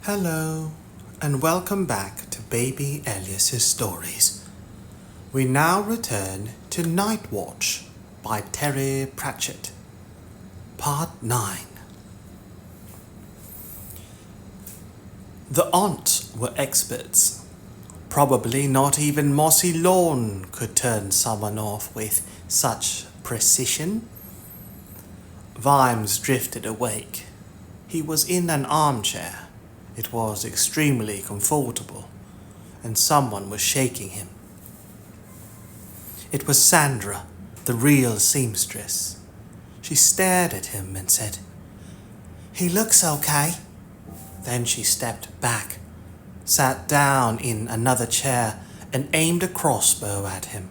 Hello, and welcome back to Baby Elias's Stories. We now return to Night Watch by Terry Pratchett, Part 9. The aunts were experts. Probably not even mossy lawn could turn someone off with such precision. Vimes drifted awake. He was in an armchair. It was extremely comfortable, and someone was shaking him. It was Sandra, the real seamstress. She stared at him and said, "He looks okay." Then she stepped back, sat down in another chair, and aimed a crossbow at him.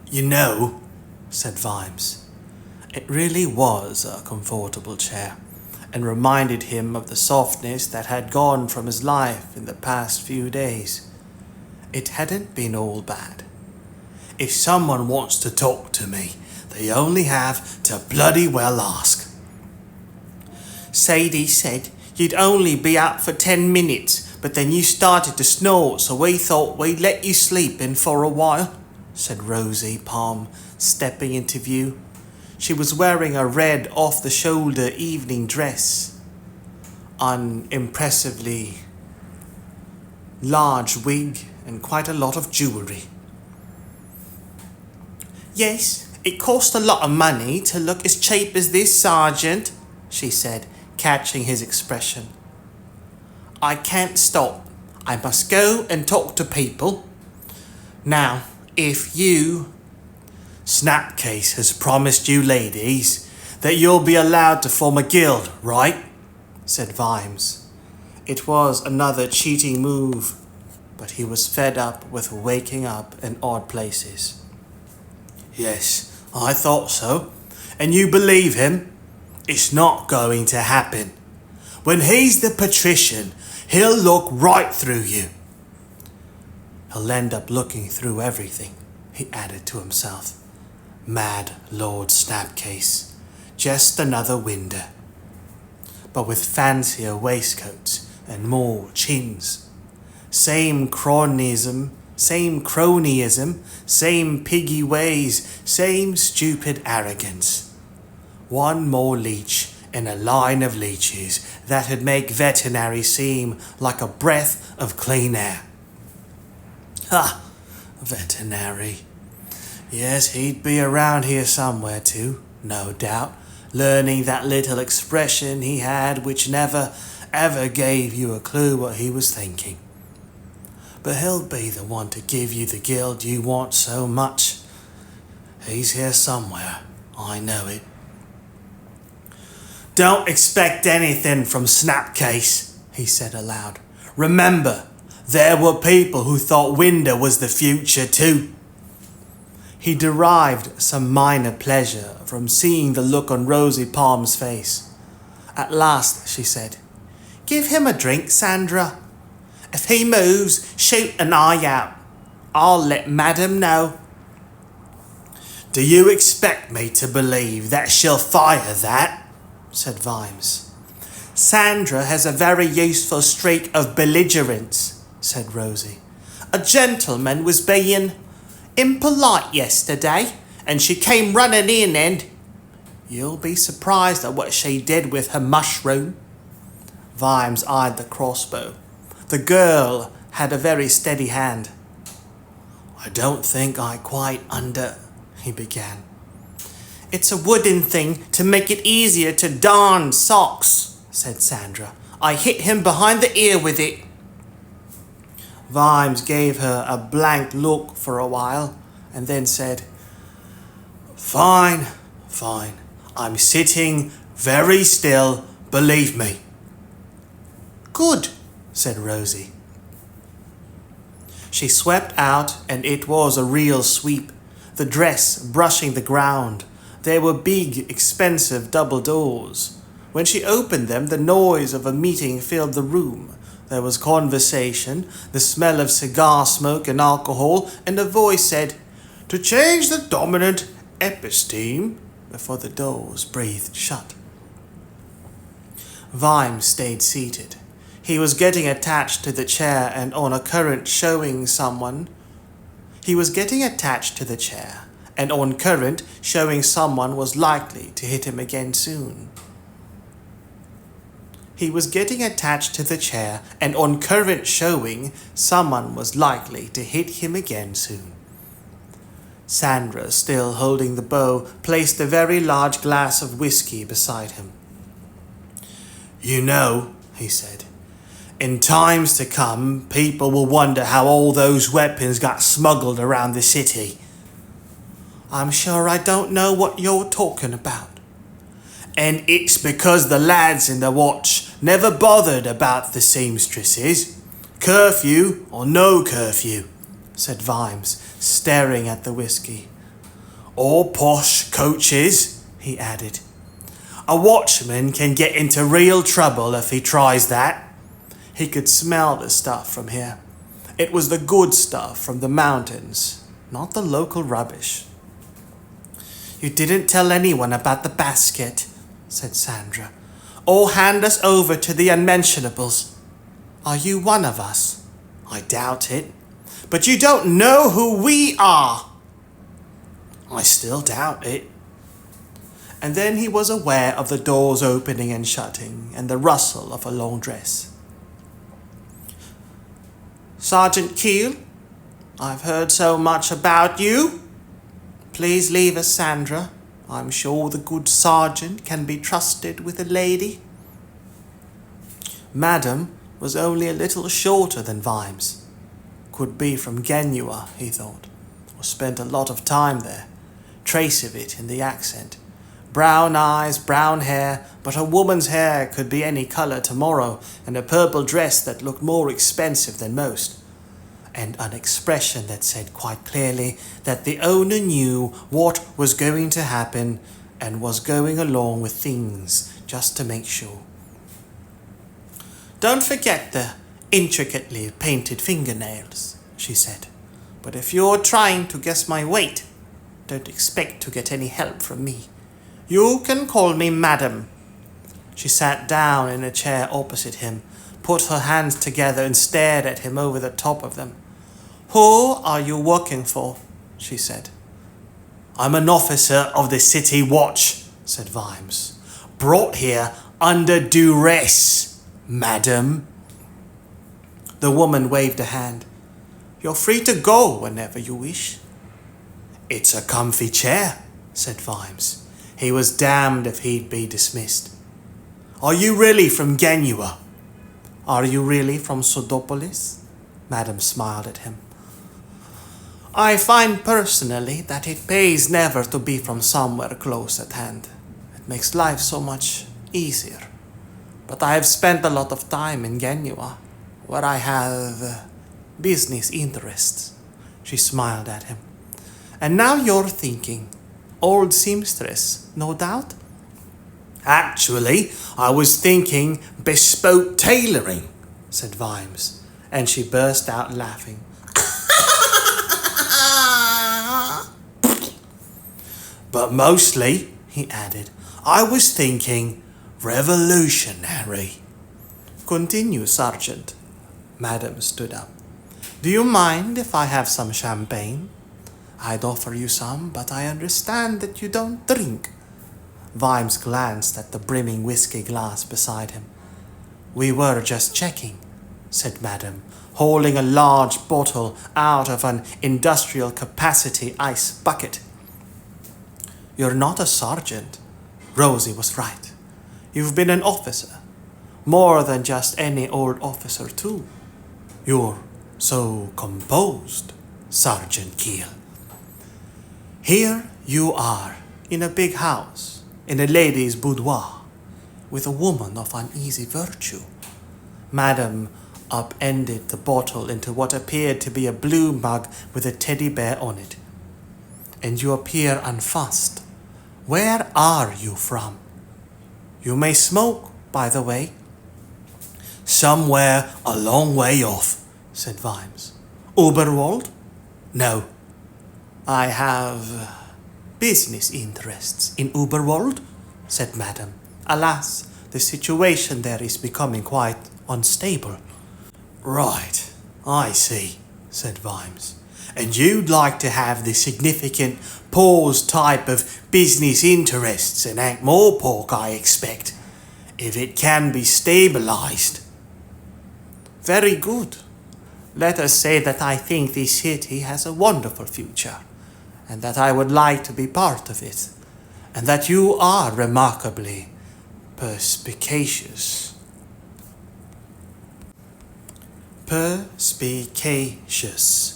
"You know," said Vimes. It really was a comfortable chair, and reminded him of the softness that had gone from his life in the past few days. It hadn't been all bad. "If someone wants to talk to me, they only have to bloody well ask. Sadie said you'd only be out for 10 minutes, but then you started to snore, so we thought we'd let you sleep in for a while," said Rosie Palm, stepping into view. She was wearing a red off-the-shoulder evening dress, an impressively large wig, and quite a lot of jewellery. "Yes, it cost a lot of money to look as cheap as this, Sergeant," she said, catching his expression. "I can't stop. I must go and talk to people. Now, if you... Snapcase has promised you ladies that you'll be allowed to form a guild, right?" said Vimes. It was another cheating move, but he was fed up with waking up in odd places. "Yes, I thought so. And you believe him? It's not going to happen. When he's the patrician, he'll look right through you. He'll end up looking through everything," he added to himself. Mad Lord Snapcase. Just another winder, but with fancier waistcoats and more chins. Same cronyism, same piggy ways, same stupid arrogance. One more leech in a line of leeches that'd make veterinary seem like a breath of clean air. Ha! Veterinary. Yes, he'd be around here somewhere too, no doubt, learning that little expression he had which never, ever gave you a clue what he was thinking. But he'll be the one to give you the guild you want so much. He's here somewhere, I know it. "Don't expect anything from Snapcase," he said aloud. "Remember, there were people who thought Winder was the future too." He derived some minor pleasure from seeing the look on Rosie Palm's face. At last she said, "Give him a drink, Sandra. If he moves, shoot an eye out. I'll let Madam know." "Do you expect me to believe that she'll fire that?" said Vimes. "Sandra has a very useful streak of belligerence," said Rosie. "A gentleman was being impolite yesterday, and she came running in and... You'll be surprised at what she did with her mushroom." Vimes eyed the crossbow. The girl had a very steady hand. "I don't think I quite he began. "It's a wooden thing to make it easier to darn socks," said Sandra. "I hit him behind the ear with it." Vimes gave her a blank look for a while, and then said, Fine. I'm sitting very still, believe me." "Good," said Rosie. She swept out, and it was a real sweep, the dress brushing the ground. There were big, expensive double doors. When she opened them, the noise of a meeting filled the room. There was conversation, the smell of cigar smoke and alcohol, and a voice said, "To change the dominant episteme," before the doors breathed shut. Vimes stayed seated. He was getting attached to the chair and on a current showing someone was likely to hit him again soon. He was getting attached to the chair and on current showing someone was likely to hit him again soon. Sandra, still holding the bow, placed a very large glass of whiskey beside him. "You know," he said, "in times to come, people will wonder how all those weapons got smuggled around the city." "I'm sure I don't know what you're talking about." "And it's because the lads in the watch never bothered about the seamstresses. Curfew or no curfew," said Vimes, staring at the whiskey. "Or posh coaches," he added. "A watchman can get into real trouble if he tries that." He could smell the stuff from here. It was the good stuff from the mountains, not the local rubbish. "You didn't tell anyone about the basket," said Sandra. "Or hand us over to the unmentionables. Are you one of us?" "I doubt it." "But you don't know who we are." "I still doubt it." And then he was aware of the doors opening and shutting and the rustle of a long dress. "Sergeant Keel, I've heard so much about you." "Please leave us, Sandra. I'm sure the good sergeant can be trusted with a lady." Madam was only a little shorter than Vimes. Could be from Genua, he thought, or spent a lot of time there. Trace of it in the accent. Brown eyes, brown hair, but a woman's hair could be any colour tomorrow, and a purple dress that looked more expensive than most. And an expression that said quite clearly that the owner knew what was going to happen and was going along with things just to make sure. "Don't forget the intricately painted fingernails," she said. "But if you're trying to guess my weight, don't expect to get any help from me. You can call me Madam." She sat down in a chair opposite him, put her hands together and stared at him over the top of them. "Who are you working for?" she said. "I'm an officer of the city watch," said Vimes. "Brought here under duress, madam." The woman waved a hand. "You're free to go whenever you wish." "It's a comfy chair," said Vimes. He was damned if he'd be dismissed. "Are you really from Genua?" "Are you really from Sodopolis?" Madam smiled at him. "I find personally that it pays never to be from somewhere close at hand. It makes life so much easier. But I have spent a lot of time in Genua, where I have business interests." She smiled at him. "And now you're thinking, old seamstress, no doubt?" "Actually, I was thinking bespoke tailoring," said Vimes, and she burst out laughing. "But mostly," he added, "I was thinking revolutionary." "Continue, Sergeant." Madam stood up. "Do you mind if I have some champagne? I'd offer you some, but I understand that you don't drink." Vimes glanced at the brimming whiskey glass beside him. "We were just checking," said Madam, hauling a large bottle out of an industrial capacity ice bucket. "You're not a sergeant." Rosie was right. "You've been an officer. More than just any old officer, too. You're so composed, Sergeant Keel. Here you are, in a big house, in a lady's boudoir, with a woman of uneasy virtue." Madam upended the bottle into what appeared to be a blue mug with a teddy bear on it. "And you appear unfussed. Where are you from? You may smoke, by the way." "Somewhere a long way off," said Vimes. "Uberwald?" "No." "I have business interests in Uberwald," said Madam. "Alas, The situation there is becoming quite unstable. Right, I see, said Vimes. And you'd like to have the significant pause type of business interests in Ankh-Morpork, I expect, if it can be stabilized. Very good. Let us say that I think this city has a wonderful future, and that I would like to be part of it, and that you are remarkably perspicacious. Perspicacious.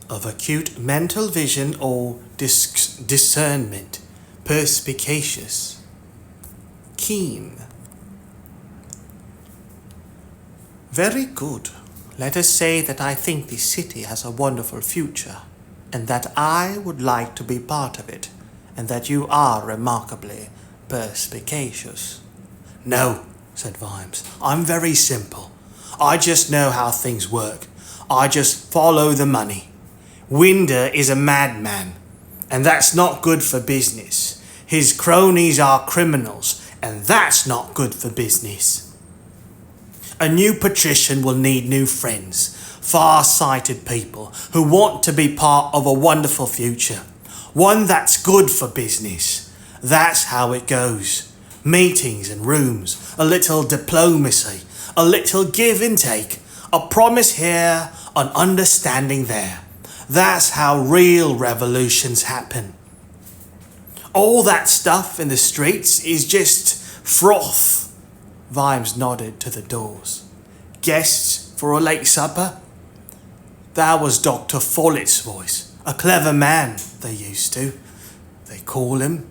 Of acute mental vision or discernment. Perspicacious. Keen. Very good. Let us say that I think this city has a wonderful future, and that I would like to be part of it, and that you are remarkably perspicacious. No, said Vimes, I'm very simple. I just know how things work. I just follow the money. Winder is a madman, and that's not good for business. His cronies are criminals, and that's not good for business. A new patrician will need new friends, far-sighted people who want to be part of a wonderful future, one that's good for business. That's how it goes. Meetings and rooms, a little diplomacy, a little give and take, a promise here, an understanding there. That's how real revolutions happen. All that stuff in the streets is just froth. Vimes nodded to the doors. Guests for a late supper? That was Dr. Follett's voice. A clever man, they call him.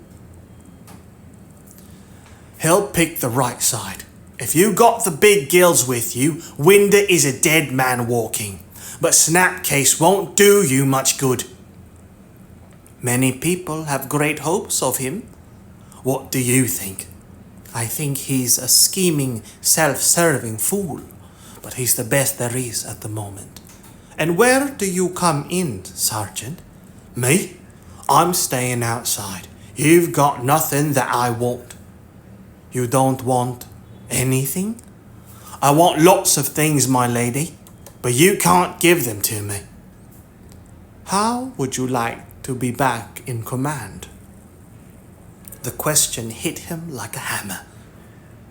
He'll pick the right side. If you got the big gills with you, Winder is a dead man walking. But Snapcase won't do you much good. Many people have great hopes of him. What do you think? I think he's a scheming, self-serving fool, but he's the best there is at the moment. And where do you come in, Sergeant? Me? I'm staying outside. You've got nothing that I want. You don't want anything? I want lots of things, my lady, but you can't give them to me. How would you like to be back in command? The question hit him like a hammer.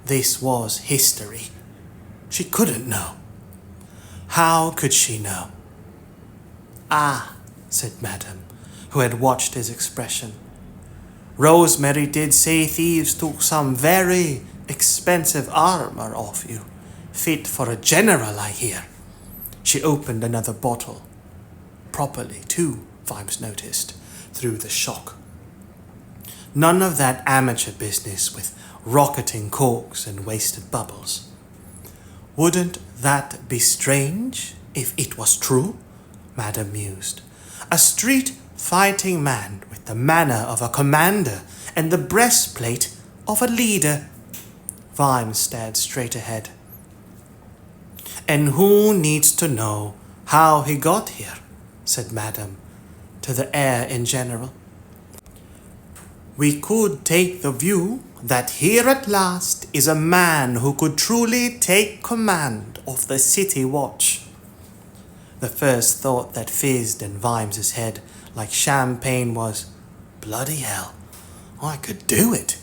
This was history. She couldn't know. How could she know? Ah, said Madame, who had watched his expression. Rosemary did say thieves took some very expensive armor off you. Fit for a general, I hear. She opened another bottle. Properly, too, Vimes noticed, through the shock. None of that amateur business with rocketing corks and wasted bubbles. Wouldn't that be strange if it was true? Madame mused. A street-fighting man with the manner of a commander and the breastplate of a leader. Vimes stared straight ahead. And who needs to know how he got here? Said Madame, to the air in general. We could take the view that here at last is a man who could truly take command of the city watch. The first thought that fizzed in Vimes's head like champagne was, bloody hell, I could do it.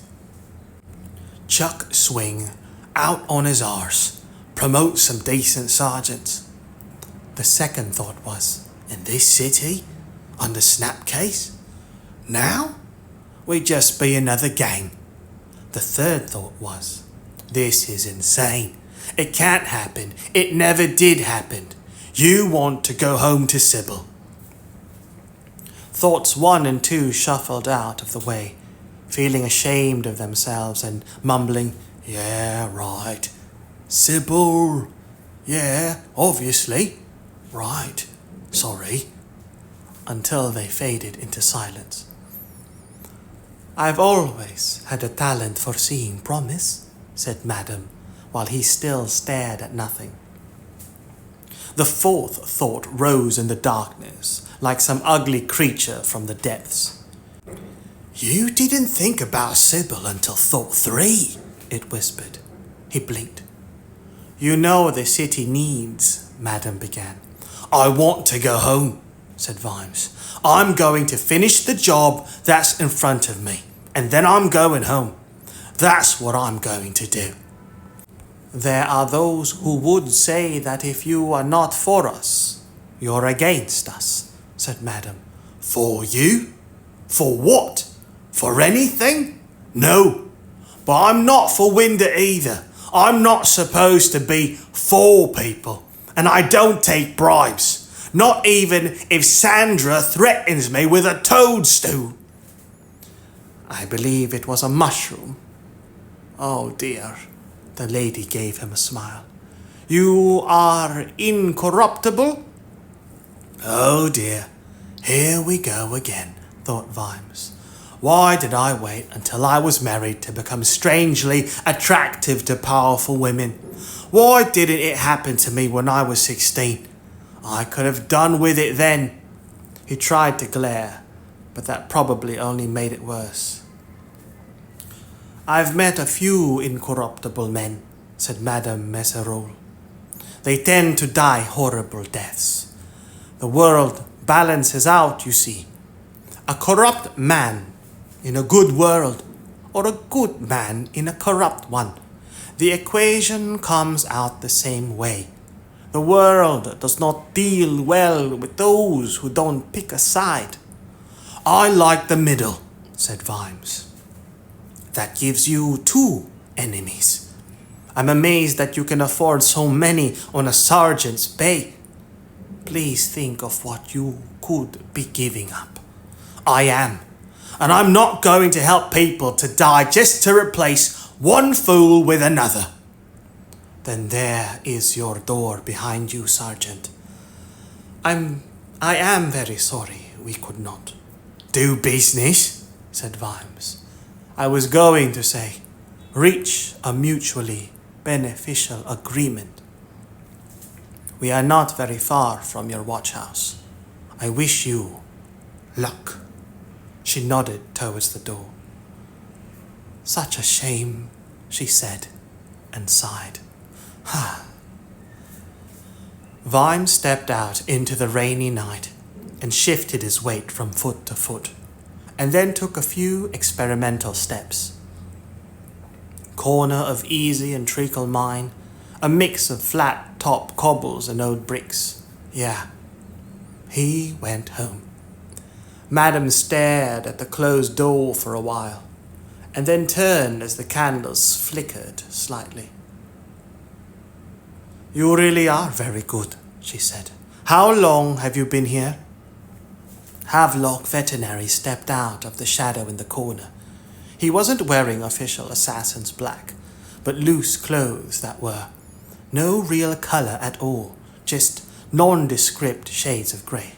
Chuck swing, out on his arse, promote some decent sergeants. The second thought was, in this city, under Snapcase? Now? We'd just be another gang. The third thought was, this is insane. It can't happen. It never did happen. You want to go home to Sybil. Thoughts 1 and 2 shuffled out of the way, feeling ashamed of themselves and mumbling, yeah, right. Sybil. Yeah, obviously. Right. Sorry. Until they faded into silence. I've always had a talent for seeing promise, said Madame, while he still stared at nothing. The fourth thought rose in the darkness, like some ugly creature from the depths. You didn't think about Sybil until thought 3, it whispered. He blinked. You know the city needs, Madam began. I want to go home, said Vimes. I'm going to finish the job that's in front of me, and then I'm going home. That's what I'm going to do. There are those who would say that if you are not for us, you're against us, said Madam. For you? For what? For anything? No. But I'm not for Winder either. I'm not supposed to be for people, and I don't take bribes. Not even if Sandra threatens me with a toadstool. I believe it was a mushroom. Oh dear, the lady gave him a smile. You are incorruptible? Oh dear, here we go again, thought Vimes. Why did I wait until I was married to become strangely attractive to powerful women? Why didn't it happen to me when I was 16? I could have done with it then. He tried to glare, but that probably only made it worse. I've met a few incorruptible men, said Madame Messerol. They tend to die horrible deaths. The world balances out, you see. A corrupt man in a good world, or a good man in a corrupt one. The equation comes out the same way. The world does not deal well with those who don't pick a side. I like the middle, said Vimes. That gives you 2 enemies. I'm amazed that you can afford so many on a sergeant's pay. Please think of what you could be giving up. I am. And I'm not going to help people to die just to replace one fool with another. Then there is your door behind you, Sergeant. I am very sorry we could not. Do business, said Vimes. I was going to say, reach a mutually beneficial agreement. We are not very far from your watch house. I wish you luck. She nodded towards the door. Such a shame, she said, and sighed. Vimes stepped out into the rainy night and shifted his weight from foot to foot, and then took a few experimental steps. Corner of easy and treacle mine, a mix of flat top cobbles and old bricks. Yeah, he went home. Madam stared at the closed door for a while, and then turned as the candles flickered slightly. You really are very good, she said. How long have you been here? Havelock Veterinary stepped out of the shadow in the corner. He wasn't wearing official assassin's black, but loose clothes that were. No real colour at all, just nondescript shades of grey.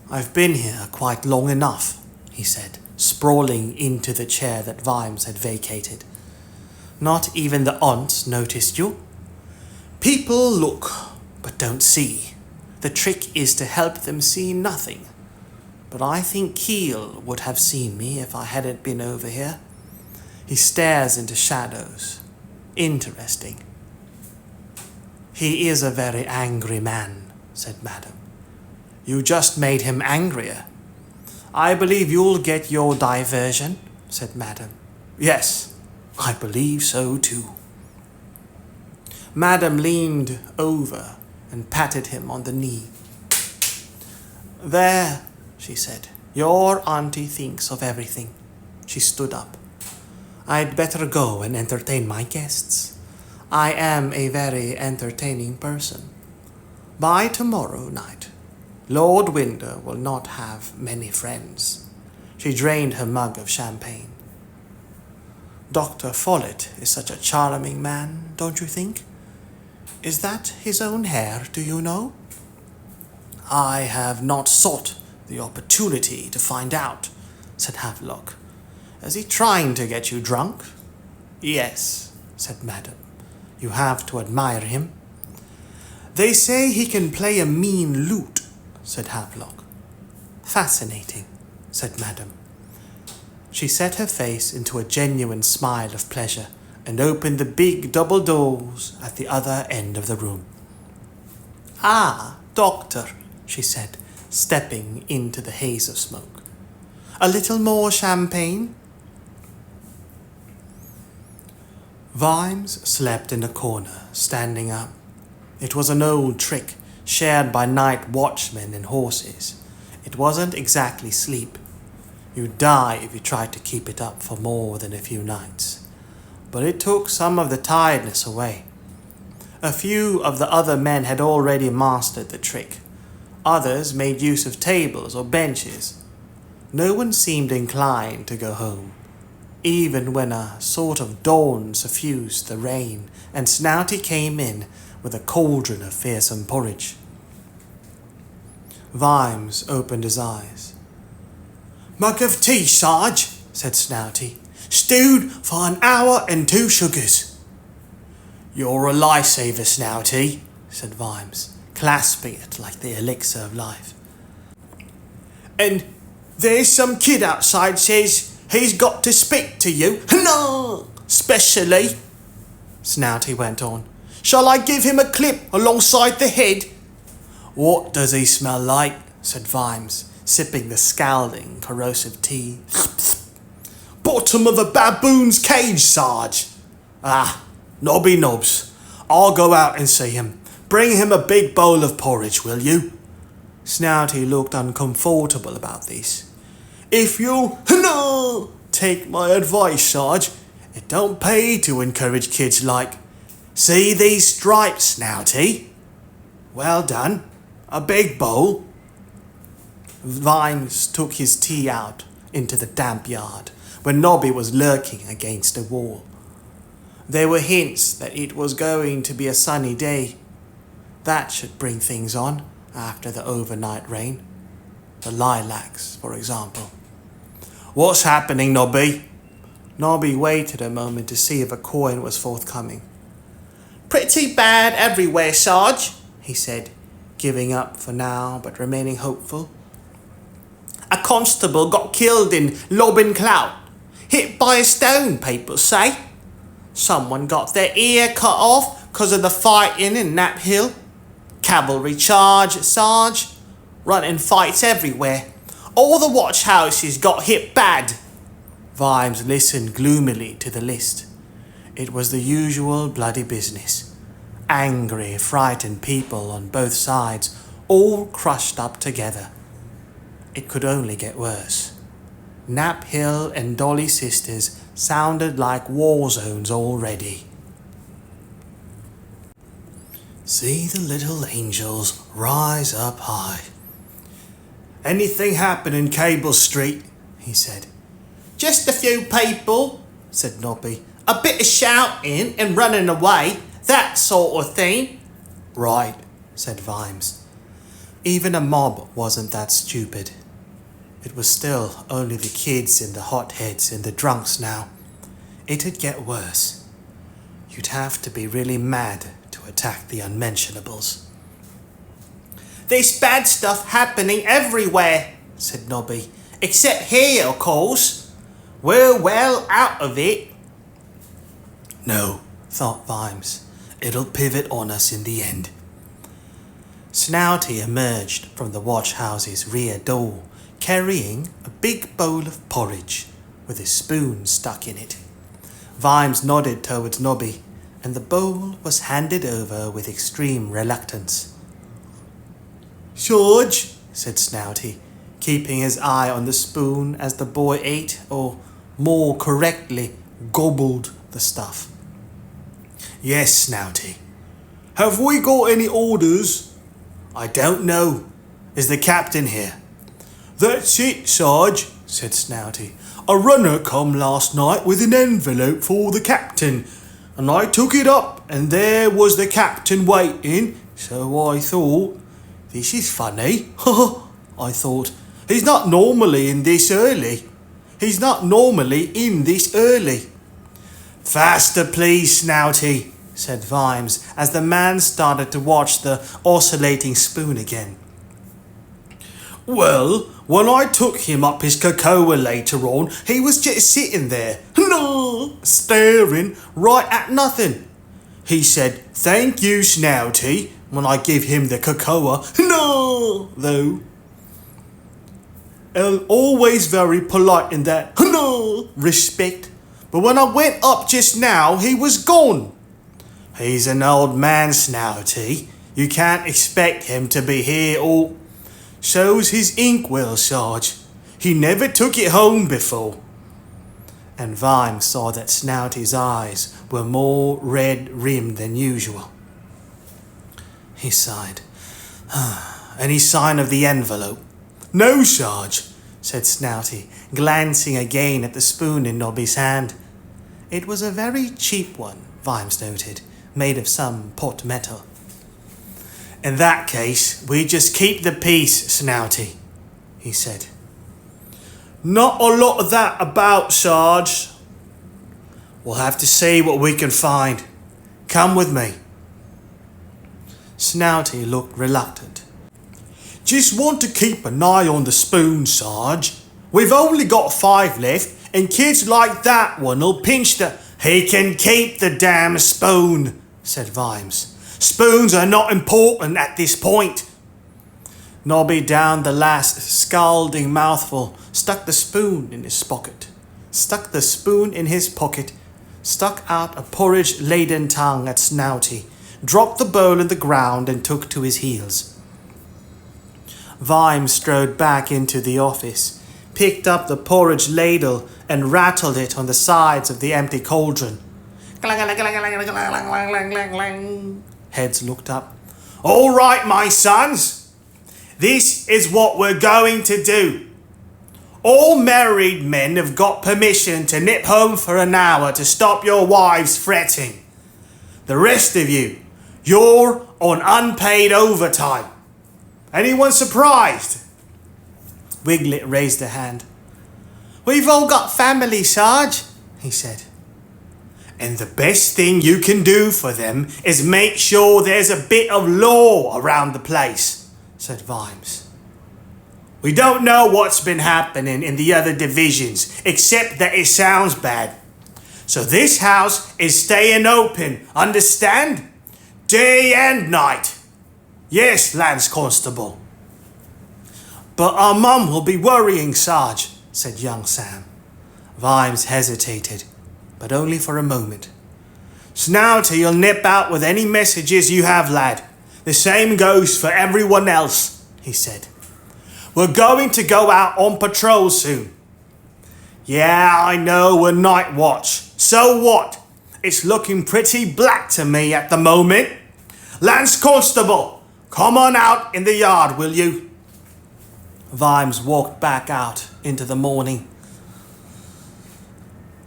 I've been here quite long enough, he said, sprawling into the chair that Vimes had vacated. Not even the aunts noticed you? People look, but don't see. The trick is to help them see nothing. But I think Keel would have seen me if I hadn't been over here. He stares into shadows. Interesting. He is a very angry man, said Madam. You just made him angrier. I believe you'll get your diversion, said Madam. Yes, I believe so too. Madam leaned over and patted him on the knee. There, she said. Your auntie thinks of everything. She stood up. I'd better go and entertain my guests. I am a very entertaining person. By tomorrow night, Lord Winder will not have many friends. She drained her mug of champagne. Dr. Follett is such a charming man, don't you think? Is that his own hair, do you know? I have not sought the opportunity to find out, said Havelock. Is he trying to get you drunk? Yes, said Madam. You have to admire him. They say he can play a mean lute, said Havelock. Fascinating, said Madam. She set her face into a genuine smile of pleasure and opened the big double doors at the other end of the room. "Ah, Doctor," she said, stepping into the haze of smoke. "A little more champagne?" Vimes slept in a corner, standing up. It was an old trick, shared by night watchmen and horses. It wasn't exactly sleep. You'd die if you tried to keep it up for more than a few nights. But it took some of the tiredness away. A few of the other men had already mastered the trick. Others made use of tables or benches. No one seemed inclined to go home, even when a sort of dawn suffused the rain and Snouty came in with a cauldron of fearsome porridge. Vimes opened his eyes. "Mug of tea, Sarge," said Snouty. "Stewed for an hour and 2 sugars." "You're a lifesaver, Snouty," said Vimes, clasping it like the elixir of life. "And there's some kid outside says he's got to speak to you. No, specially," Snouty went on. "Shall I give him a clip alongside the head?" "What does he smell like?" said Vimes, sipping the scalding, corrosive tea. "Bottom of a baboon's cage, Sarge." "Ah, nobby nobs. I'll go out and see him. Bring him a big bowl of porridge, will you?" Snouty looked uncomfortable about this. "If you'll take my advice, Sarge, it don't pay to encourage kids like. See these stripes, Snouty? Well done. A big bowl." Vimes took his tea out into the damp yard, where Nobby was lurking against a wall. There were hints that it was going to be a sunny day. That should bring things on after the overnight rain. The lilacs, for example. "What's happening, Nobby?" Nobby waited a moment to see if a coin was forthcoming. "Pretty bad everywhere, Sarge," he said, giving up for now but remaining hopeful. "A constable got killed in Lobbin Clout. Hit by a stone, people say. Someone got their ear cut off 'cause of the fighting in Nap Hill. Cavalry charge, Sarge. Running fights everywhere. All the watch houses got hit bad." Vimes listened gloomily to the list. It was the usual bloody business. Angry, frightened people on both sides, all crushed up together. It could only get worse. Nap Hill and Dolly Sisters sounded like war zones already. "See the little angels rise up high." "Anything happen in Cable Street?" he said. "Just a few people," said Nobby. "A bit of shouting and running away, that sort of thing." "Right," said Vimes. Even a mob wasn't that stupid. It was still only the kids and the hotheads and the drunks now. It'd get worse. You'd have to be really mad to attack the unmentionables. "There's bad stuff happening everywhere," said Nobby. "Except here, of course. We're well out of it." No, thought Vimes. It'll pivot on us in the end. Snouty emerged from the watch house's rear door, carrying a big bowl of porridge with a spoon stuck in it. Vimes nodded towards Nobby, and the bowl was handed over with extreme reluctance. "Sarge," said Snouty, keeping his eye on the spoon as the boy ate, or more correctly, gobbled the stuff. "Yes, Snouty." "Have we got any orders?" "I don't know. Is the captain here?" "That's it, Sarge," said Snouty. "A runner come last night with an envelope for the captain, and I took it up, and there was the captain waiting, so I thought, this is funny. I thought, he's not normally in this early. "Faster, please, Snouty," said Vimes, as the man started to watch the oscillating spoon again. Well, when I took him up his cocoa later on, he was just sitting there, no, staring right at nothing. He said, "Thank you, Snouty," when I give him the cocoa, no, though. And always very polite in that, no, respect. But when I went up just now, he was gone. He's an old man, Snouty. You can't expect him to be here all... So's his inkwell, Sarge. He never took it home before. And Vimes saw that Snouty's eyes were more red-rimmed than usual. He sighed. "Any sign of the envelope?" "No, Sarge," said Snouty, glancing again at the spoon in Nobby's hand. It was a very cheap one, Vimes noted, made of some pot metal. "In that case, we just keep the peace, Snouty," he said. "Not a lot of that about, Sarge." "We'll have to see what we can find. Come with me." Snouty looked reluctant. "Just want to keep an eye on the spoon, Sarge. We've only got 5 left, and kids like that one'll pinch the..." "He can keep the damn spoon," said Vimes. "Spoons are not important at this point." Nobby downed the last scalding mouthful, stuck the spoon in his pocket, stuck out a porridge-laden tongue at Snouty, dropped the bowl in the ground and took to his heels. Vimes strode back into the office, picked up the porridge ladle and rattled it on the sides of the empty cauldron. Heads looked up. "All right, my sons. This is what we're going to do. All married men have got permission to nip home for an hour to stop your wives fretting. The rest of you, you're on unpaid overtime. Anyone surprised?" Wiglet raised a hand. "We've all got family, Sarge," he said. "And the best thing you can do for them is make sure there's a bit of law around the place," said Vimes. "We don't know what's been happening in the other divisions, except that it sounds bad. So this house is staying open, understand? Day and night. Yes, Lance Constable." "But our mum will be worrying, Sarge," said young Sam. Vimes hesitated, but only for a moment. "Snouty, you'll nip out with any messages you have, lad. The same goes for everyone else," he said. "We're going to go out on patrol soon." "Yeah, I know we're night watch. So what? It's looking pretty black to me at the moment. Lance Constable, come on out in the yard, will you?" Vimes walked back out into the morning.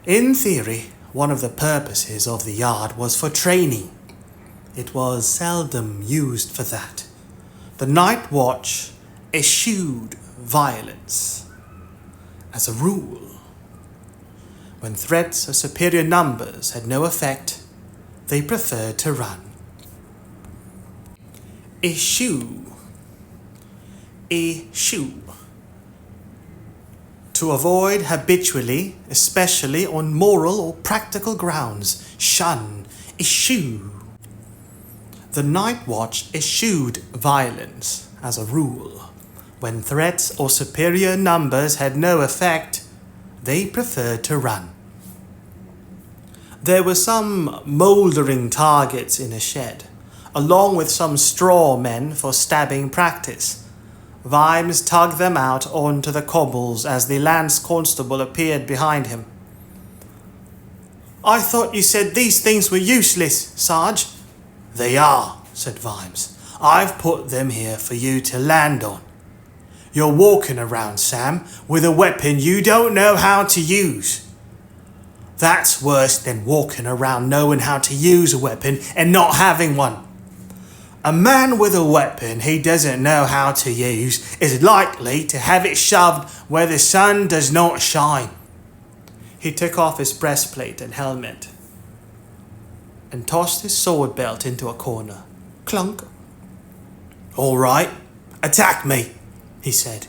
In theory, one of the purposes of the yard was for training. It was seldom used for that. The night watch eschewed violence. As a rule, when threats of superior numbers had no effect, they preferred to run. Eschew. To avoid habitually, especially on moral or practical grounds. Shun. Eschew. The night watch eschewed violence as a rule. When threats or superior numbers had no effect, they preferred to run. There were some mouldering targets in a shed, along with some straw men for stabbing practice. Vimes tugged them out onto the cobbles as the Lance Constable appeared behind him. "I thought you said these things were useless, Sarge." "They are," said Vimes. "I've put them here for you to land on. You're walking around, Sam, with a weapon you don't know how to use. That's worse than walking around knowing how to use a weapon and not having one. A man with a weapon he doesn't know how to use is likely to have it shoved where the sun does not shine." He took off his breastplate and helmet and tossed his sword belt into a corner. Clunk. "All right, attack me," he said.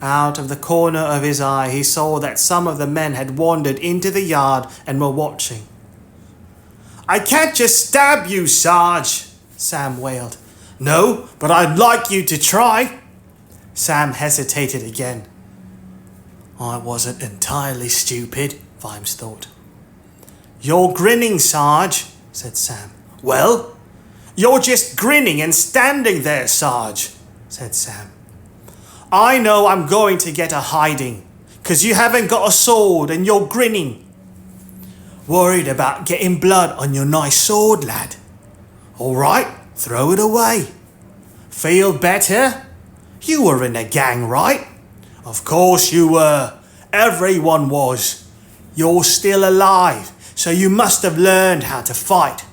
Out of the corner of his eye, he saw that some of the men had wandered into the yard and were watching. "I can't just stab you, Sarge," Sam wailed. "No, but I'd like you to try." Sam hesitated again. I wasn't entirely stupid, Vimes thought. "You're grinning, Sarge," said Sam. "Well, you're just grinning and standing there, Sarge," said Sam. "I know I'm going to get a hiding, 'cause you haven't got a sword and you're grinning." "Worried about getting blood on your nice sword, lad." "All right, throw it away." "Feel better? You were in a gang, right?" "Of course you were. Everyone was. You're still alive, so you must have learned how to fight."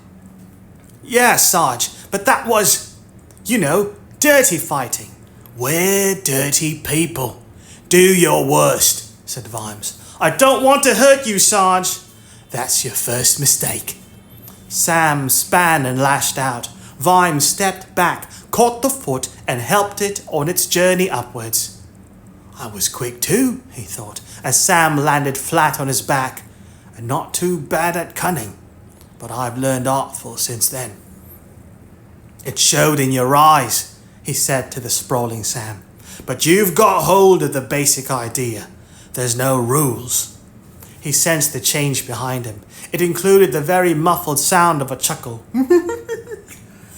"Yeah, Sarge, but that was, dirty fighting." "We're dirty people. Do your worst," said Vimes. "I don't want to hurt you, Sarge." "That's your first mistake." Sam span and lashed out. Vimes stepped back, caught the foot, and helped it on its journey upwards. I was quick too, he thought, as Sam landed flat on his back, and not too bad at cunning, but I've learned artful since then. "It showed in your eyes," he said to the sprawling Sam, "but you've got hold of the basic idea. There's no rules." He sensed the change behind him. It included the very muffled sound of a chuckle.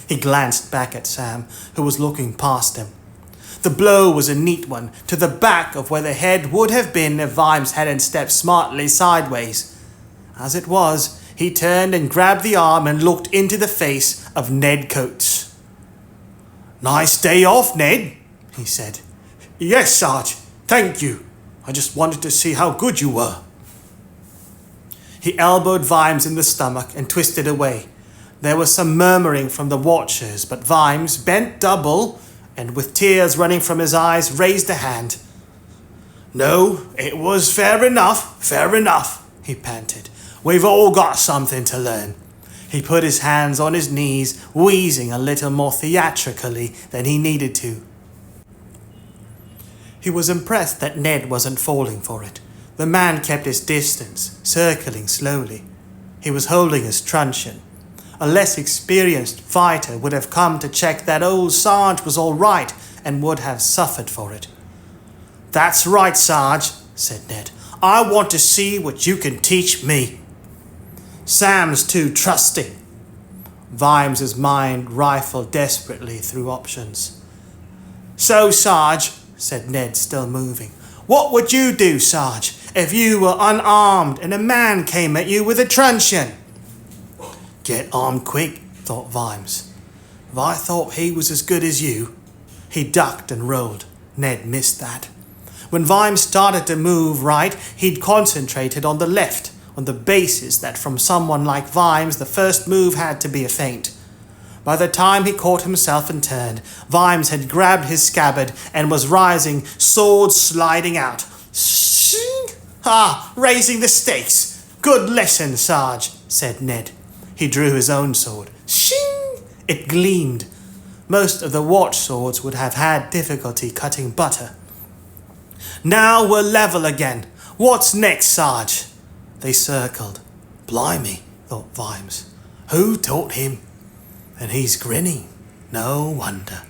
He glanced back at Sam, who was looking past him. The blow was a neat one, to the back of where the head would have been if Vimes hadn't stepped smartly sideways. As it was, he turned and grabbed the arm and looked into the face of Ned Coates. "Nice day off, Ned," he said. "Yes, Sarge, thank you. I just wanted to see how good you were." He elbowed Vimes in the stomach and twisted away. There was some murmuring from the watchers, but Vimes, bent double, and with tears running from his eyes, raised a hand. "No, it was fair enough, he panted. "We've all got something to learn." He put his hands on his knees, wheezing a little more theatrically than he needed to. He was impressed that Ned wasn't falling for it. The man kept his distance, circling slowly. He was holding his truncheon. A less experienced fighter would have come to check that old Sarge was all right and would have suffered for it. "That's right, Sarge," said Ned. "I want to see what you can teach me." "Sam's too trusting." Vimes's mind rifled desperately through options. "So, Sarge," said Ned, still moving, "what would you do, Sarge, if you were unarmed and a man came at you with a truncheon?" "Get armed quick," thought Vimes. "If I thought he was as good as you..." He ducked and rolled. Ned missed that. When Vimes started to move right, he'd concentrated on the left, on the basis that from someone like Vimes the first move had to be a feint. By the time he caught himself and turned, Vimes had grabbed his scabbard and was rising, sword sliding out. "Shing! Ah, raising the stakes. Good lesson, Sarge," said Ned. He drew his own sword. Shing! It gleamed. Most of the watch swords would have had difficulty cutting butter. "Now we're level again. What's next, Sarge?" They circled. Blimey, thought Vimes. Who taught him? And he's grinning. No wonder.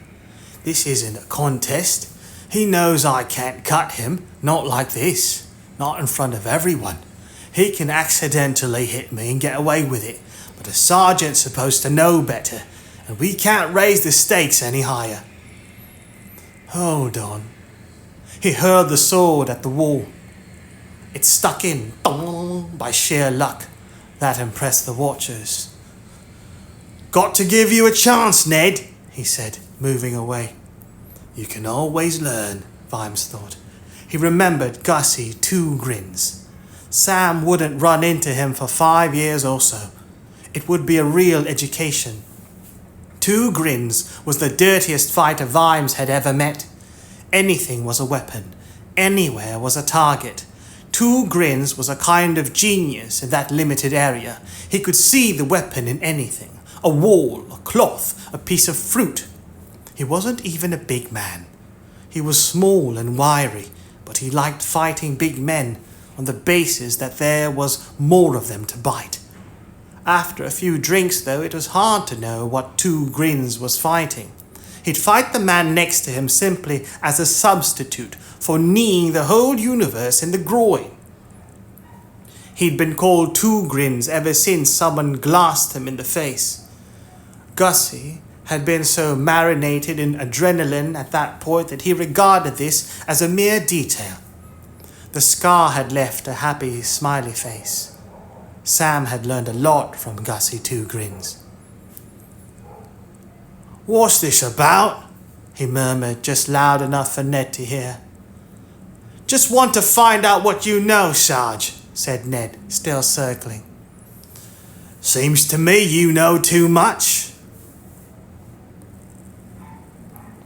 This isn't a contest. He knows I can't cut him. Not like this. Not in front of everyone. He can accidentally hit me and get away with it. But a sergeant's supposed to know better, and we can't raise the stakes any higher. Hold on. He hurled the sword at the wall. It stuck in, by sheer luck. That impressed the watchers. "Got to give you a chance, Ned," he said, moving away. You can always learn, Vimes thought. He remembered Gussie 2 Grins. Sam wouldn't run into him for 5 years or so. It would be a real education. 2 Grins was the dirtiest fighter Vimes had ever met. Anything was a weapon. Anywhere was a target. 2 Grins was a kind of genius in that limited area. He could see the weapon in anything. A wall, a cloth, a piece of fruit. He wasn't even a big man. He was small and wiry, but he liked fighting big men on the basis that there was more of them to bite. After a few drinks, though, it was hard to know what Two Grins was fighting. He'd fight the man next to him simply as a substitute for kneeing the whole universe in the groin. He'd been called Two Grins ever since someone glassed him in the face. Gussie had been so marinated in adrenaline at that point that he regarded this as a mere detail. The scar had left a happy, smiley face. Sam had learned a lot from Gussie Two Grins. "What's this about?" he murmured, just loud enough for Ned to hear. "Just want to find out what you know, Sarge," said Ned, still circling. "Seems to me you know too much."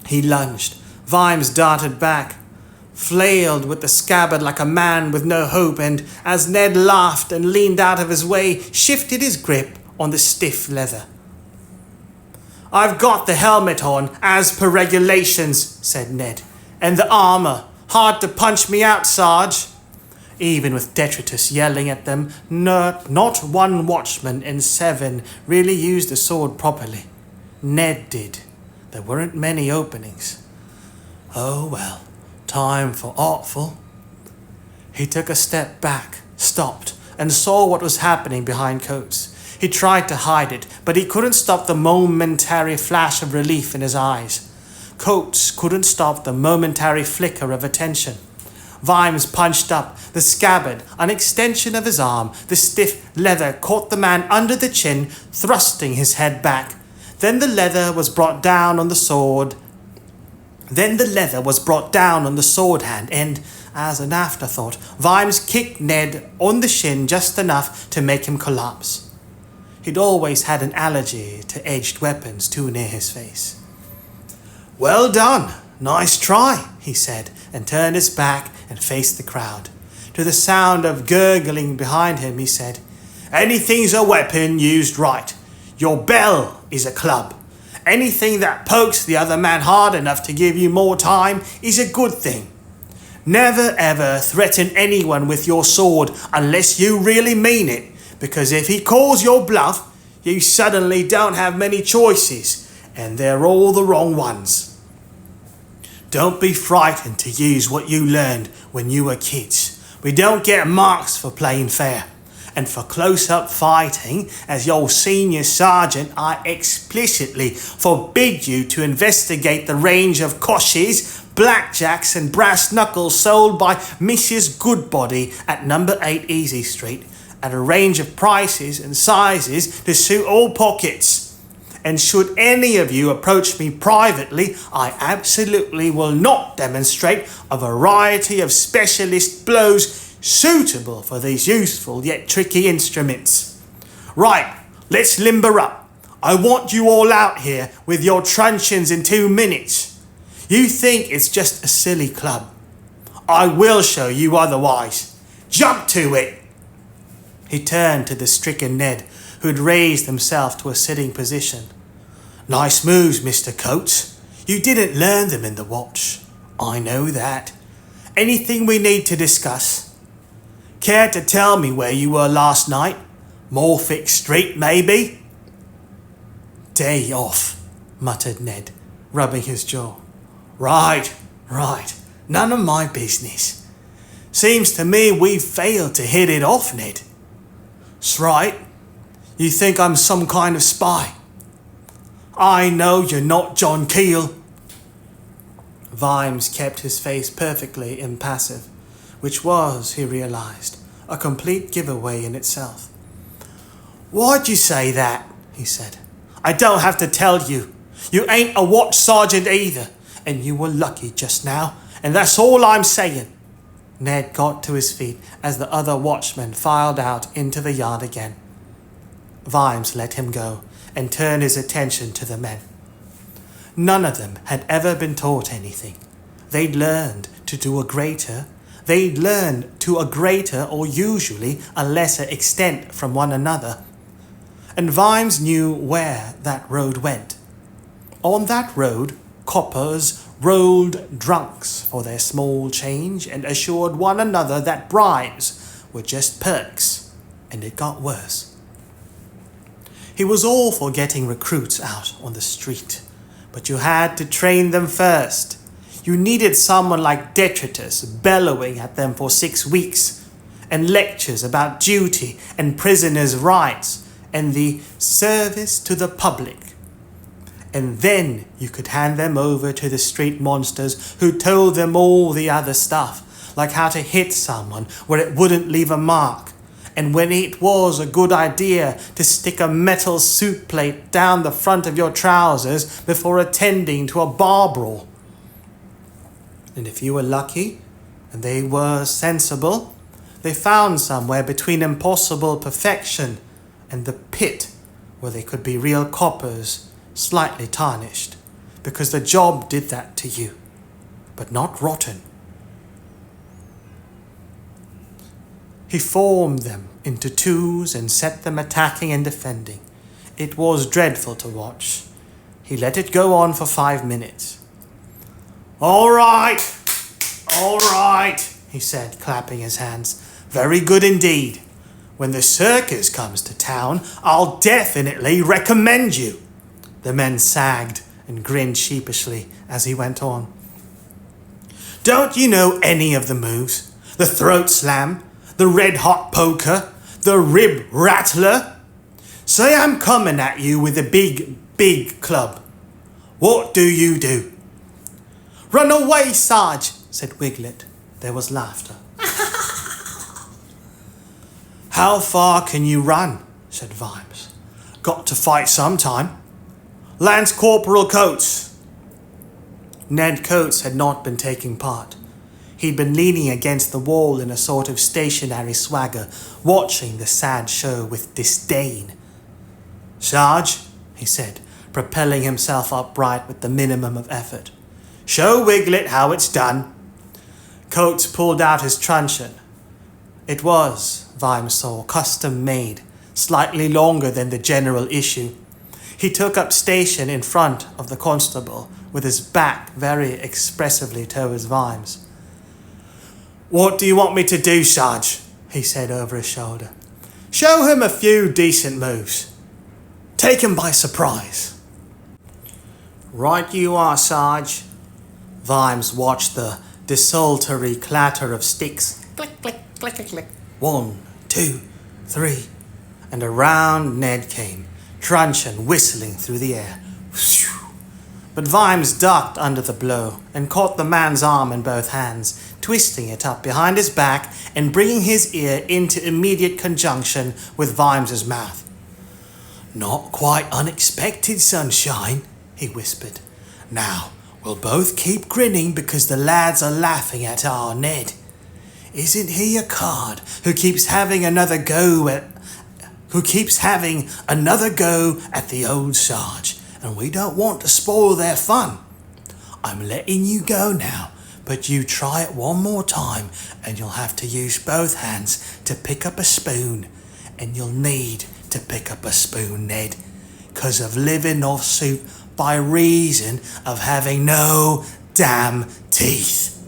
He lunged. Vimes darted back, flailed with the scabbard like a man with no hope, and as Ned laughed and leaned out of his way, shifted his grip on the stiff leather. "I've got the helmet on, as per regulations," said Ned, "and the armour. Hard to punch me out, Sarge." Even with detritus yelling at them, not one watchman in 7 really used a sword properly. Ned did. There weren't many openings. Oh well, time for artful. He took a step back, stopped, and saw what was happening behind Coates. He tried to hide it, but he couldn't stop the momentary flash of relief in his eyes. Coates couldn't stop the momentary flicker of attention. Vimes punched up. The scabbard, an extension of his arm, the stiff leather caught the man under the chin, thrusting his head back. Then the leather was brought down on the sword hand, and, as an afterthought, Vimes kicked Ned on the shin just enough to make him collapse. He'd always had an allergy to edged weapons too near his face. "Well done, nice try," he said, and turned his back and faced the crowd. To the sound of gurgling behind him, he said, "Anything's a weapon used right. Your bell is a club. Anything that pokes the other man hard enough to give you more time is a good thing. Never ever threaten anyone with your sword unless you really mean it, because if he calls your bluff, you suddenly don't have many choices, and they're all the wrong ones. Don't be frightened to use what you learned when you were kids. We don't get marks for playing fair. And for close-up fighting, as your senior sergeant, I explicitly forbid you to investigate the range of koshes, blackjacks and brass knuckles sold by Mrs. Goodbody at number 8 Easy Street, at a range of prices and sizes to suit all pockets. And should any of you approach me privately, I absolutely will not demonstrate a variety of specialist blows suitable for these useful yet tricky instruments. Right, let's limber up. I want you all out here with your truncheons in 2 minutes. You think it's just a silly club. I will show you otherwise. Jump to it." He turned to the stricken Ned, who had raised himself to a sitting position. "Nice moves, Mr. Coates. You didn't learn them in the watch. I know that. Anything we need to discuss? Care to tell me where you were last night? Morphic Street, maybe?" "Day off," muttered Ned, rubbing his jaw. Right. None of my business. Seems to me we've failed to hit it off, Ned." "'S right. You think I'm some kind of spy?" "I know you're not John Keel." Vimes kept his face perfectly impassive, which was, he realized, a complete giveaway in itself. "Why'd you say that?" he said. "I don't have to tell you. You ain't a watch sergeant either, and you were lucky just now, and that's all I'm saying." Ned got to his feet as the other watchman filed out into the yard again. Vimes let him go and turned his attention to the men. None of them had ever been taught anything. They'd learned to a greater or usually a lesser extent from one another. And Vimes knew where that road went. On that road, coppers, rolled drunks for their small change, and assured one another that bribes were just perks, and it got worse. He was all for getting recruits out on the street, but you had to train them first. You needed someone like Detritus bellowing at them for 6 weeks, and lectures about duty and prisoners' rights and the service to the public. And then you could hand them over to the street monsters who told them all the other stuff, like how to hit someone where it wouldn't leave a mark, and when it was a good idea to stick a metal soup plate down the front of your trousers before attending to a bar brawl. And if you were lucky, and they were sensible, they found somewhere between impossible perfection and the pit where they could be real coppers, slightly tarnished, because the job did that to you, but not rotten. He formed them into twos and set them attacking and defending. It was dreadful to watch. He let it go on for 5 minutes. All right, he said, clapping his hands. Very good indeed. When the circus comes to town, I'll definitely recommend you. The men sagged and grinned sheepishly as he went on. Don't you know any of the moves? The throat slam, the red-hot poker, the rib rattler? Say I'm coming at you with a big club. What do you do? Run away, Sarge, said Wiglet. There was laughter. How far can you run? Said Vimes. Got to fight sometime. Lance Corporal Coates. Ned Coates had not been taking part. He'd been leaning against the wall in a sort of stationary swagger, watching the sad show with disdain. Sarge, he said, propelling himself upright with the minimum of effort. Show Wiglet how it's done. Coates pulled out his truncheon. It was, Vimes saw, custom-made, slightly longer than the general issue. He took up station in front of the constable, with his back very expressively towards Vimes. What do you want me to do, Sarge? He said over his shoulder. Show him a few decent moves. Take him by surprise. Right you are, Sarge. Vimes watched the desultory clatter of sticks. Click, click, click, click, click. 1, 2, 3. And around Ned came, truncheon whistling through the air. But Vimes ducked under the blow and caught the man's arm in both hands, twisting it up behind his back and bringing his ear into immediate conjunction with Vimes's mouth. Not quite unexpected, sunshine, he whispered. Now, we'll both keep grinning because the lads are laughing at our Ned. Isn't he a card who keeps having another go at the old Sarge, and we don't want to spoil their fun. I'm letting you go now, but you try it one more time and you'll have to use both hands to pick up a spoon, and you'll need to pick up a spoon, Ned, 'cause of living off soup by reason of having no damn teeth.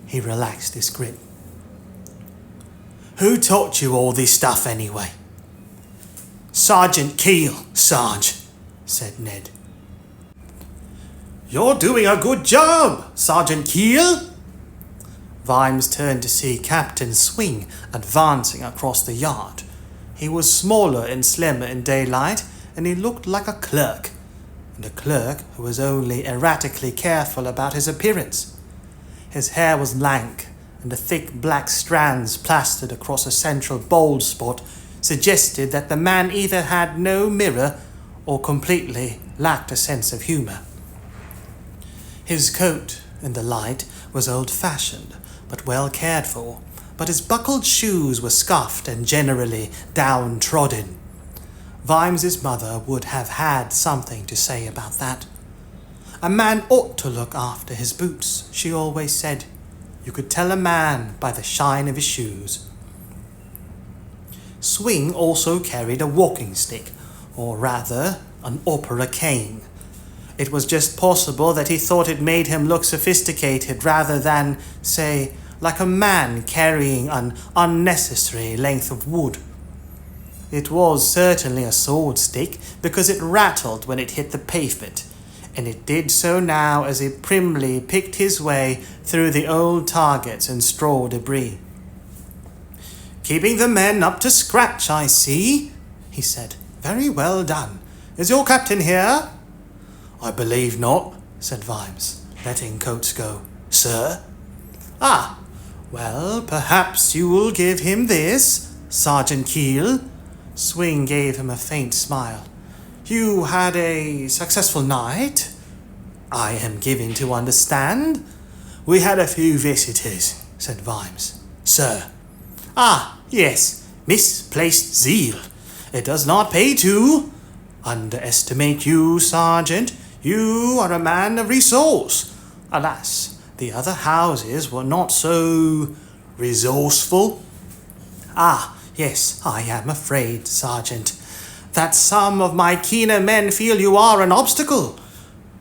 He relaxed his grip. Who taught you all this stuff anyway? Sergeant Keel, Sarge, said Ned. You're doing a good job, Sergeant Keel. Vimes turned to see Captain Swing advancing across the yard. He was smaller and slimmer in daylight, and he looked like a clerk, and a clerk who was only erratically careful about his appearance. His hair was lank, and the thick black strands plastered across a central bald spot suggested that the man either had no mirror or completely lacked a sense of humour. His coat, in the light, was old-fashioned, but well cared for, but his buckled shoes were scuffed and generally downtrodden. Vimes's mother would have had something to say about that. A man ought to look after his boots, she always said. You could tell a man by the shine of his shoes. Swing also carried a walking stick, or rather, an opera cane. It was just possible that he thought it made him look sophisticated rather than, say, like a man carrying an unnecessary length of wood. It was certainly a sword stick because it rattled when it hit the pavement, and it did so now as he primly picked his way through the old targets and straw debris. "Keeping the men up to scratch, I see," he said. "Very well done. Is your captain here?" "I believe not," said Vimes, letting Coates go. "Sir?" "Ah, well, perhaps you will give him this, Sergeant Keel." Swing gave him a faint smile. "You had a successful night?" "I am given to understand." "We had a few visitors," said Vimes. "Sir." "Ah, yes, misplaced zeal. It does not pay to underestimate you, Sergeant. You are a man of resource. Alas, the other houses were not so resourceful." "Ah, yes, I am afraid, Sergeant, that some of my keener men feel you are an obstacle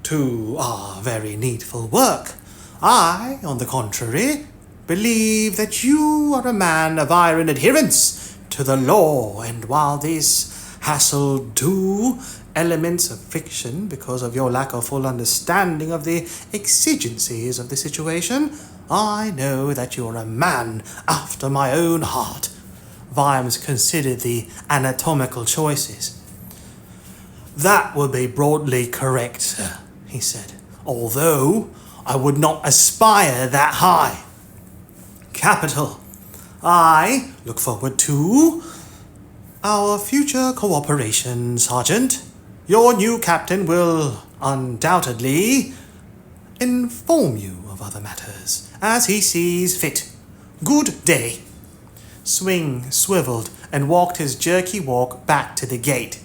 to our very needful work. I, on the contrary, believe that you are a man of iron adherence to the law, and while this hassled to elements of fiction because of your lack of full understanding of the exigencies of the situation, I know that you are a man after my own heart." Vimes considered the anatomical choices. "That would be broadly correct, sir," he said, "although I would not aspire that high." "Capital. I look forward to our future cooperation, Sergeant. Your new captain will undoubtedly inform you of other matters as he sees fit. Good day." Swing swiveled and walked his jerky walk back to the gate.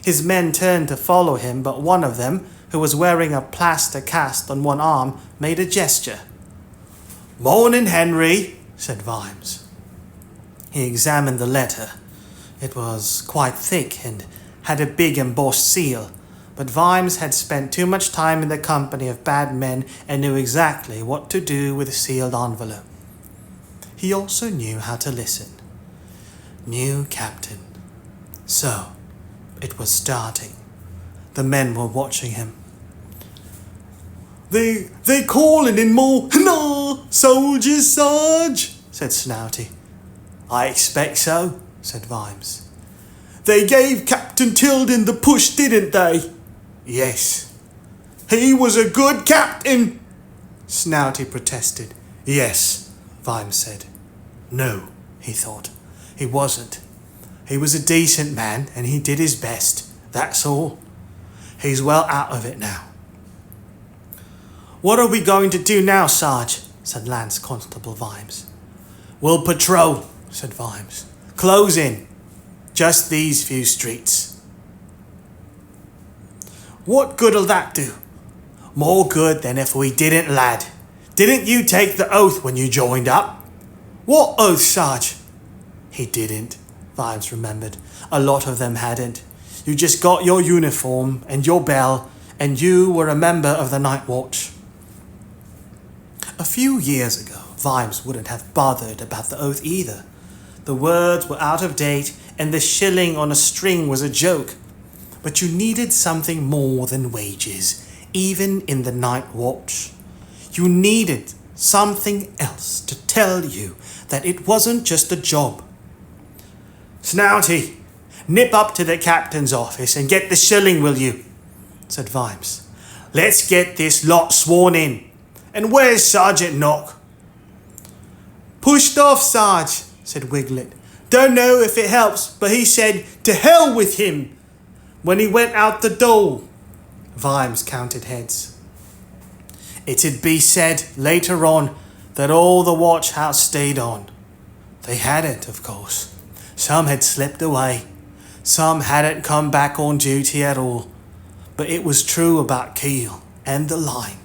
His men turned to follow him, but one of them, who was wearing a plaster cast on one arm, made a gesture. "Morning, Henry," said Vimes. He examined the letter. It was quite thick and had a big embossed seal, but Vimes had spent too much time in the company of bad men and knew exactly what to do with a sealed envelope. He also knew how to listen. New captain. So, it was starting. The men were watching him. They calling in more soldiers, Sarge," said Snouty. "I expect so," said Vimes. "They gave Captain Tilden the push, didn't they?" "Yes." "He was a good captain," Snouty protested. "Yes," Vimes said. No, he thought. He wasn't. He was a decent man, and he did his best. That's all. He's well out of it now. "What are we going to do now, Sarge?" said Lance Constable Vimes. "We'll patrol," said Vimes. "Close in. Just these few streets." "What good'll that do?" "More good than if we didn't, lad. Didn't you take the oath when you joined up?" "What oath, Sarge?" He didn't, Vimes remembered. A lot of them hadn't. You just got your uniform and your bell, and you were a member of the Night Watch. A few years ago, Vimes wouldn't have bothered about the oath either. The words were out of date, and the shilling on a string was a joke. But you needed something more than wages, even in the Night Watch. You needed something else to tell you that it wasn't just a job. "Snouty, nip up to the captain's office and get the shilling, will you?" said Vimes. "Let's get this lot sworn in. And where's Sergeant Knock?" "Pushed off, Sarge," said Wiglet. "Don't know if it helps, but he said to hell with him when he went out the door." Vimes counted heads. It'd be said later on that all the watch house stayed on. They hadn't, of course. Some had slipped away. Some hadn't come back on duty at all. But it was true about Keel and the line.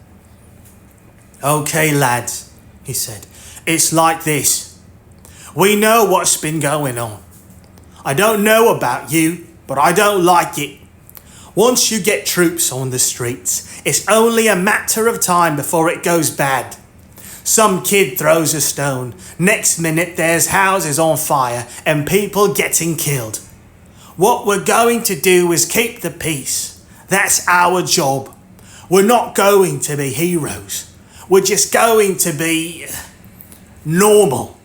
"Okay, lads," he said. "It's like this. We know what's been going on. I don't know about you, but I don't like it. Once you get troops on the streets, it's only a matter of time before it goes bad. Some kid throws a stone, next minute there's houses on fire and people getting killed. What we're going to do is keep the peace. That's our job. We're not going to be heroes. We're just going to be normal.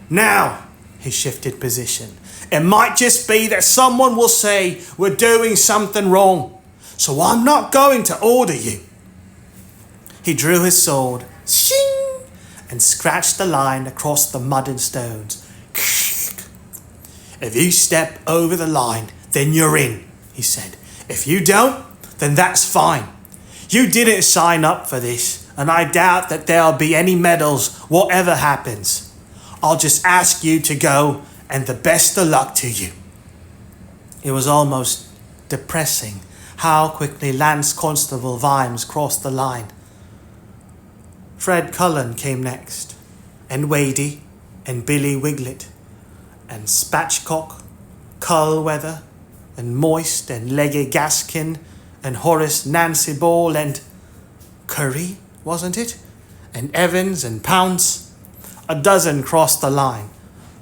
Now, he shifted position. It might just be that someone will say we're doing something wrong, so I'm not going to order you. He drew his sword, shing, and scratched the line across the mud and stones. If you step over the line, then you're in, he said. If you don't, then that's fine. You didn't sign up for this, and I doubt that there'll be any medals whatever happens. I'll just ask you to go, and the best of luck to you. It was almost depressing how quickly Lance Constable Vimes crossed the line. Fred Cullen came next, and Wadey, and Billy Wiglet, and Spatchcock, Cullweather, and Moist, and Leggy Gaskin, and Horace Nancy Ball, and Curry, wasn't it? And Evans and Pounce. A dozen crossed the line,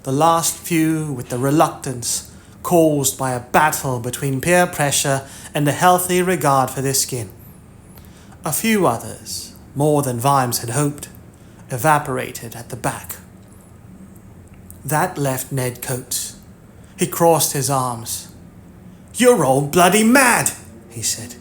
the last few with the reluctance caused by a battle between peer pressure and a healthy regard for their skin. A few others, more than Vimes had hoped, evaporated at the back. That left Ned Coates. He crossed his arms. "You're all bloody mad," he said.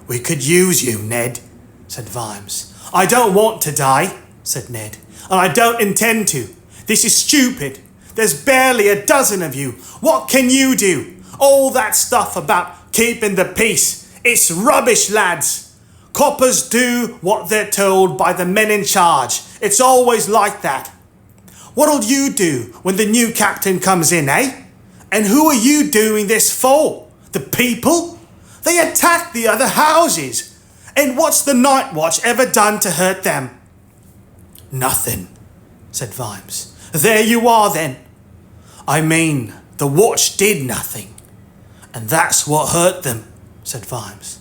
"We could use you, Ned," said Vimes. "I don't want to die," said Ned, "and I don't intend to. This is stupid. There's barely a dozen of you. What can you do? All that stuff about keeping the peace. It's rubbish, lads. Coppers do what they're told by the men in charge. It's always like that. What'll you do when the new captain comes in, eh? And who are you doing this for? The people? They attack the other houses. And what's the Night Watch ever done to hurt them?" "Nothing," said Vimes. "There you are then. I mean, the watch did nothing. And that's what hurt them," said Vimes.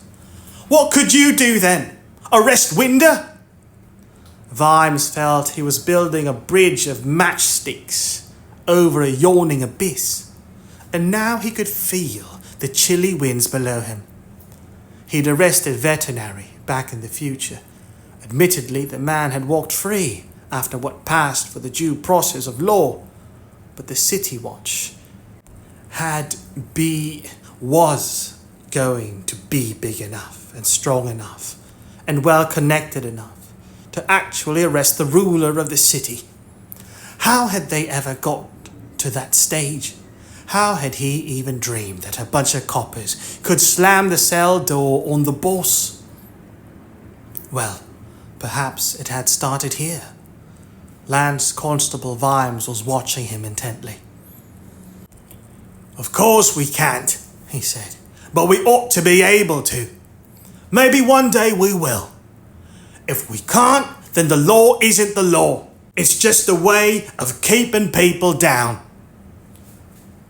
"What could you do then? Arrest Winder?" Vimes felt he was building a bridge of matchsticks over a yawning abyss, and now he could feel the chilly winds below him. He'd arrested Veterinary back in the future. Admittedly, the man had walked free after what passed for the due process of law, but the City Watch was going to be big enough and strong enough and well connected enough to actually arrest the ruler of the city. How had they ever got to that stage? How had he even dreamed that a bunch of coppers could slam the cell door on the boss? Well, perhaps it had started here. Lance Constable Vimes was watching him intently. "Of course we can't," he said, "but we ought to be able to. Maybe one day we will. If we can't, then the law isn't the law. It's just a way of keeping people down."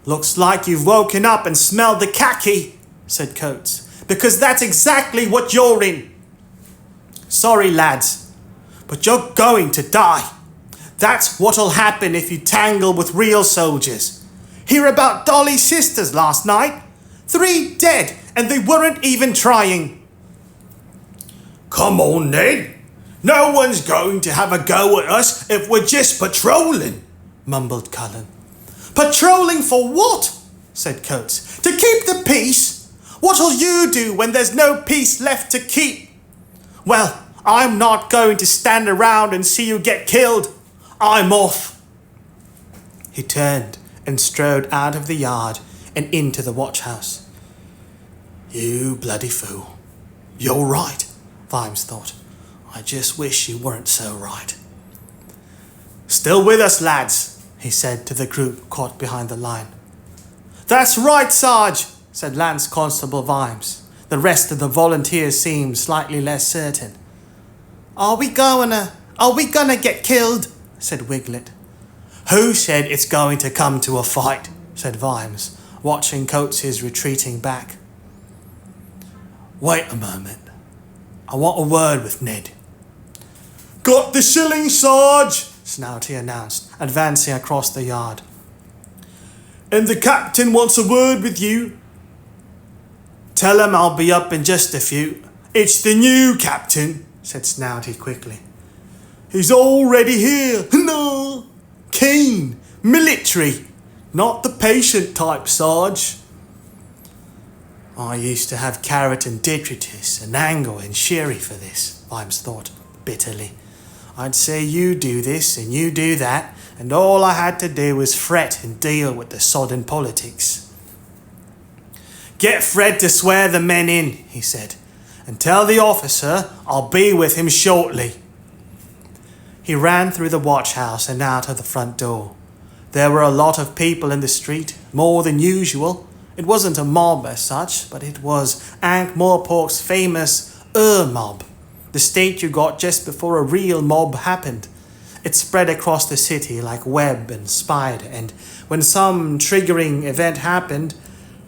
"Looks like you've woken up and smelled the khaki," said Coates, "because that's exactly what you're in. Sorry, lads, but you're going to die. That's what'll happen if you tangle with real soldiers. Hear about Dolly's sisters last night? 3 dead, and they weren't even trying." "Come on, Ned. No one's going to have a go at us if we're just patrolling," mumbled Cullen. "Patrolling for what?" said Coates. "To keep the peace? What'll you do when there's no peace left to keep?" "Well, I'm not going to stand around and see you get killed. I'm off." He turned and strode out of the yard and into the watch house. "You bloody fool. You're right," Vimes thought. "I just wish you weren't so right." "Still with us, lads," he said to the group caught behind the line. "That's right, Sarge," said Lance Constable Vimes. The rest of the volunteers seemed slightly less certain. Are we gonna get killed?" said Wiglet. "Who said it's going to come to a fight?" said Vimes, watching Coates' retreating back. Wait a moment. I want a word with Ned. Got the shilling, Sarge, Snouty announced, advancing across the yard. And the captain wants a word with you. Tell him I'll be up in just a few. It's the new captain, said Snouty quickly. He's already here. No, keen, military, not the patient type, Sarge. I used to have carrot and detritus and angle and sherry for this, Vimes thought bitterly. I'd say you do this and you do that, and all I had to do was fret and deal with the sodden politics. Get Fred to swear the men in, he said, and tell the officer I'll be with him shortly. He ran through the watch house and out of the front door. There were a lot of people in the street, more than usual. It wasn't a mob as such, but it was Ankh-Morpork's famous mob, the state you got just before a real mob happened. It spread across the city like web and spider, and when some triggering event happened,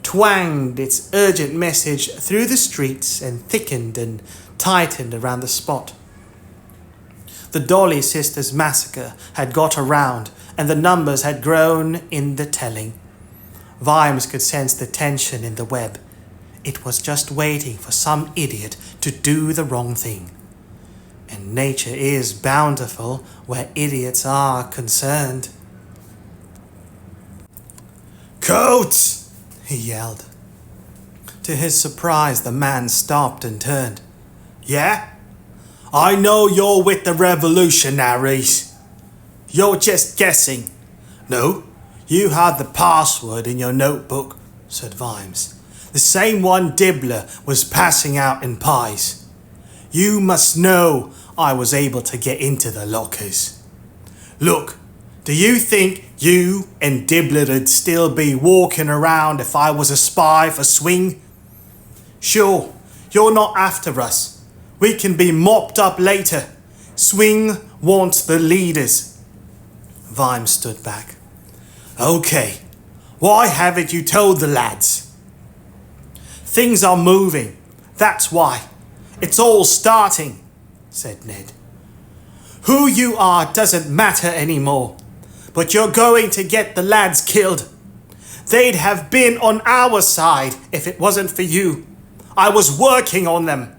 twanged its urgent message through the streets and thickened and tightened around the spot. The Dolly Sisters massacre had got around, and the numbers had grown in the telling. Vimes could sense the tension in the web. It was just waiting for some idiot to do the wrong thing. And nature is bountiful where idiots are concerned. Coates! He yelled. To his surprise, the man stopped and turned. Yeah? I know you're with the revolutionaries. You're just guessing. No, you had the password in your notebook, said Vimes. The same one Dibbler was passing out in pies. You must know I was able to get into the lockers. Look, do you think you and Dibbler'd still be walking around if I was a spy for Swing? Sure, you're not after us. We can be mopped up later. Swing wants the leaders. Vimes stood back. Okay, why haven't you told the lads? Things are moving, that's why. It's all starting, said Ned. Who you are doesn't matter anymore, but you're going to get the lads killed. They'd have been on our side if it wasn't for you. I was working on them.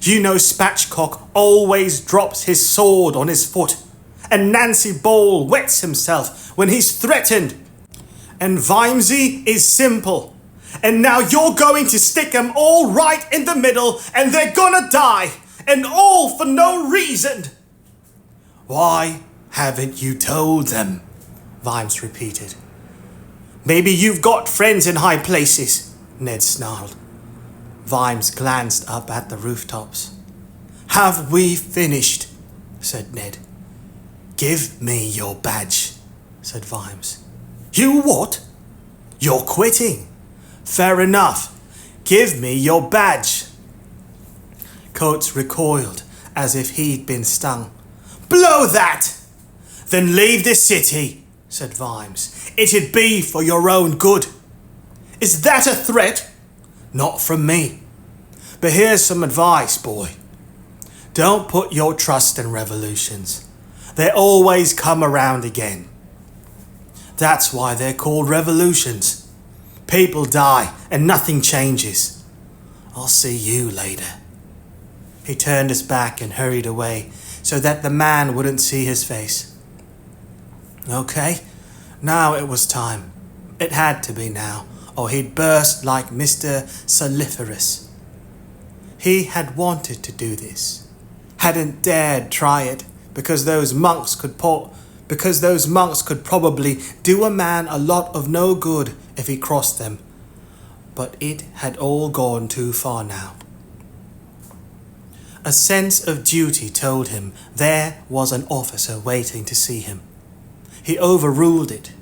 You know Spatchcock always drops his sword on his foot, and Nancy Ball wets himself when he's threatened. And Vimesy is simple. And now you're going to stick them all right in the middle, and they're gonna die, and all for no reason. Why haven't you told them? Vimes repeated. Maybe you've got friends in high places, Ned snarled. Vimes glanced up at the rooftops. Have we finished? Said Ned. Give me your badge, said Vimes. You what? You're quitting. Fair enough. Give me your badge. Coates recoiled as if he'd been stung. Blow that! Then leave the city, said Vimes. It'd be for your own good. Is that a threat? Not from me. But here's some advice, boy. Don't put your trust in revolutions. They always come around again. That's why they're called revolutions. People die and nothing changes. I'll see you later. He turned his back and hurried away so that the man wouldn't see his face. Okay, now it was time. It had to be now, or he'd burst like Mr. Soliferous. He had wanted to do this, hadn't dared try it because those monks could probably do a man a lot of no good if he crossed them. But it had all gone too far now. A sense of duty told him there was an officer waiting to see him. He overruled it.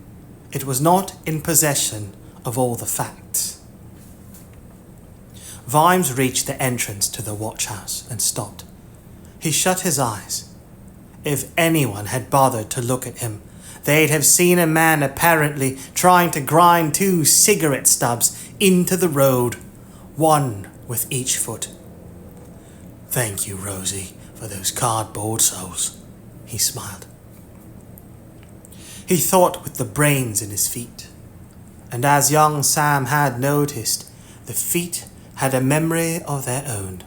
It was not in possession of all the facts. Vimes reached the entrance to the watch house and stopped. He shut his eyes. If anyone had bothered to look at him, they'd have seen a man apparently trying to grind 2 cigarette stubs into the road, one with each foot. "Thank you, Rosie, for those cardboard soles," he smiled. He thought with the brains in his feet, and as young Sam had noticed, the feet had a memory of their own.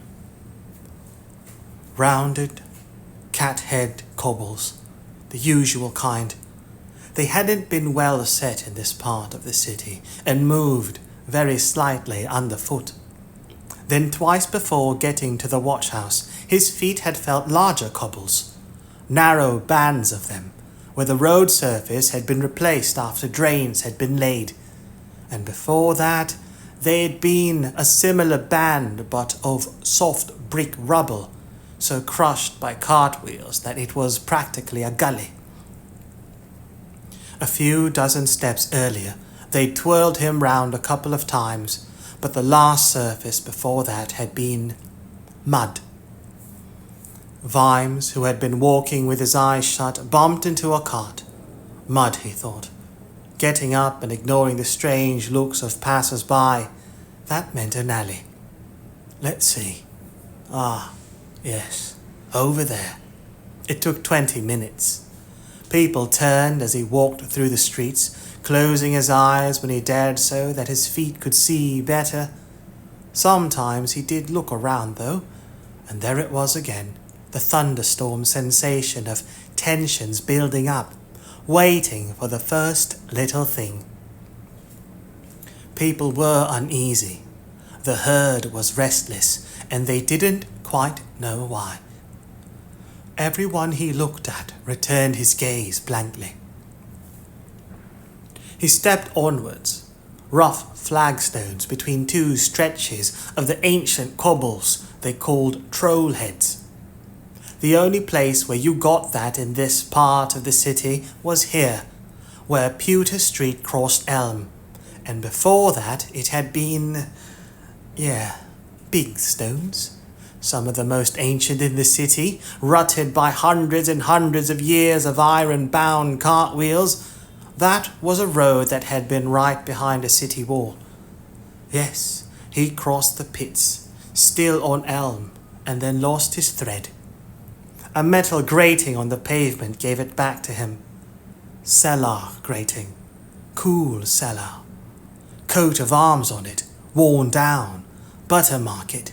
Rounded, cat-head cobbles, the usual kind. They hadn't been well set in this part of the city, and moved very slightly underfoot. Then twice before getting to the watchhouse, his feet had felt larger cobbles, narrow bands of them, where the road surface had been replaced after drains had been laid. And before that, they had been a similar band but of soft brick rubble, so crushed by cartwheels that it was practically a gully. A few dozen steps earlier, they twirled him round a couple of times, but the last surface before that had been mud. Vimes, who had been walking with his eyes shut, bumped into a cart. Mud, he thought. Getting up and ignoring the strange looks of passers-by, that meant an alley. Let's see. Yes, over there. It took 20 minutes. People turned as he walked through the streets, closing his eyes when he dared so that his feet could see better. Sometimes he did look around, though, and there it was again, the thunderstorm sensation of tensions building up, waiting for the first little thing. People were uneasy. The herd was restless, and they didn't quite know why. Everyone he looked at returned his gaze blankly. He stepped onwards, rough flagstones between two stretches of the ancient cobbles they called troll heads. The only place where you got that in this part of the city was here, where Pewter Street crossed Elm, and before that it had been, big stones. Some of the most ancient in the city, rutted by hundreds and hundreds of years of iron-bound cartwheels. That was a road that had been right behind a city wall. Yes, he crossed the pits, still on Elm, and then lost his thread. A metal grating on the pavement gave it back to him. Cellar grating. Cool cellar. Coat of arms on it, worn down. Butter market.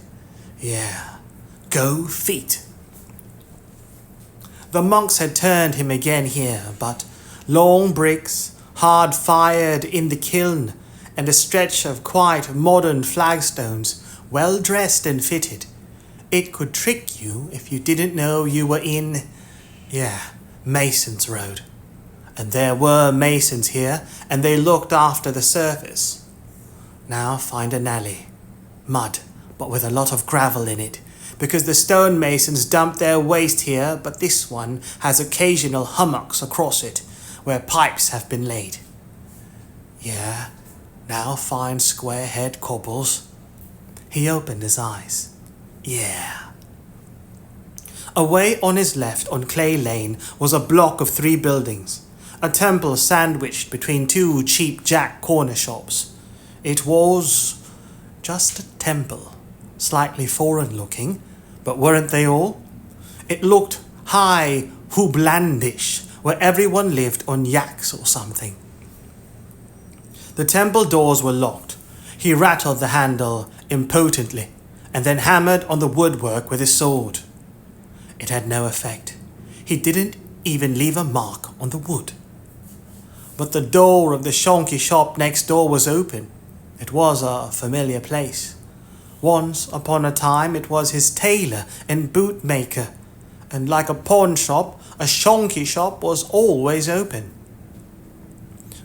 Go feet. The monks had turned him again here, but long bricks, hard-fired in the kiln, and a stretch of quite modern flagstones, well-dressed and fitted. It could trick you if you didn't know you were in, Mason's Road. And there were masons here, and they looked after the surface. Now find an alley. Mud, but with a lot of gravel in it, because the stonemasons dumped their waste here, but this one has occasional hummocks across it, where pipes have been laid. Now find square-head cobbles. He opened his eyes. Away on his left, on Clay Lane, was a block of 3 buildings, a temple sandwiched between 2 cheap Jack corner shops. It was just a temple, slightly foreign-looking, but weren't they all? It looked high Hooblandish, where everyone lived on yaks or something. The temple doors were locked. He rattled the handle impotently, and then hammered on the woodwork with his sword. It had no effect. He didn't even leave a mark on the wood. But the door of the shonky shop next door was open. It was a familiar place. Once upon a time it was his tailor and bootmaker, and like a pawn shop, a shonky shop was always open.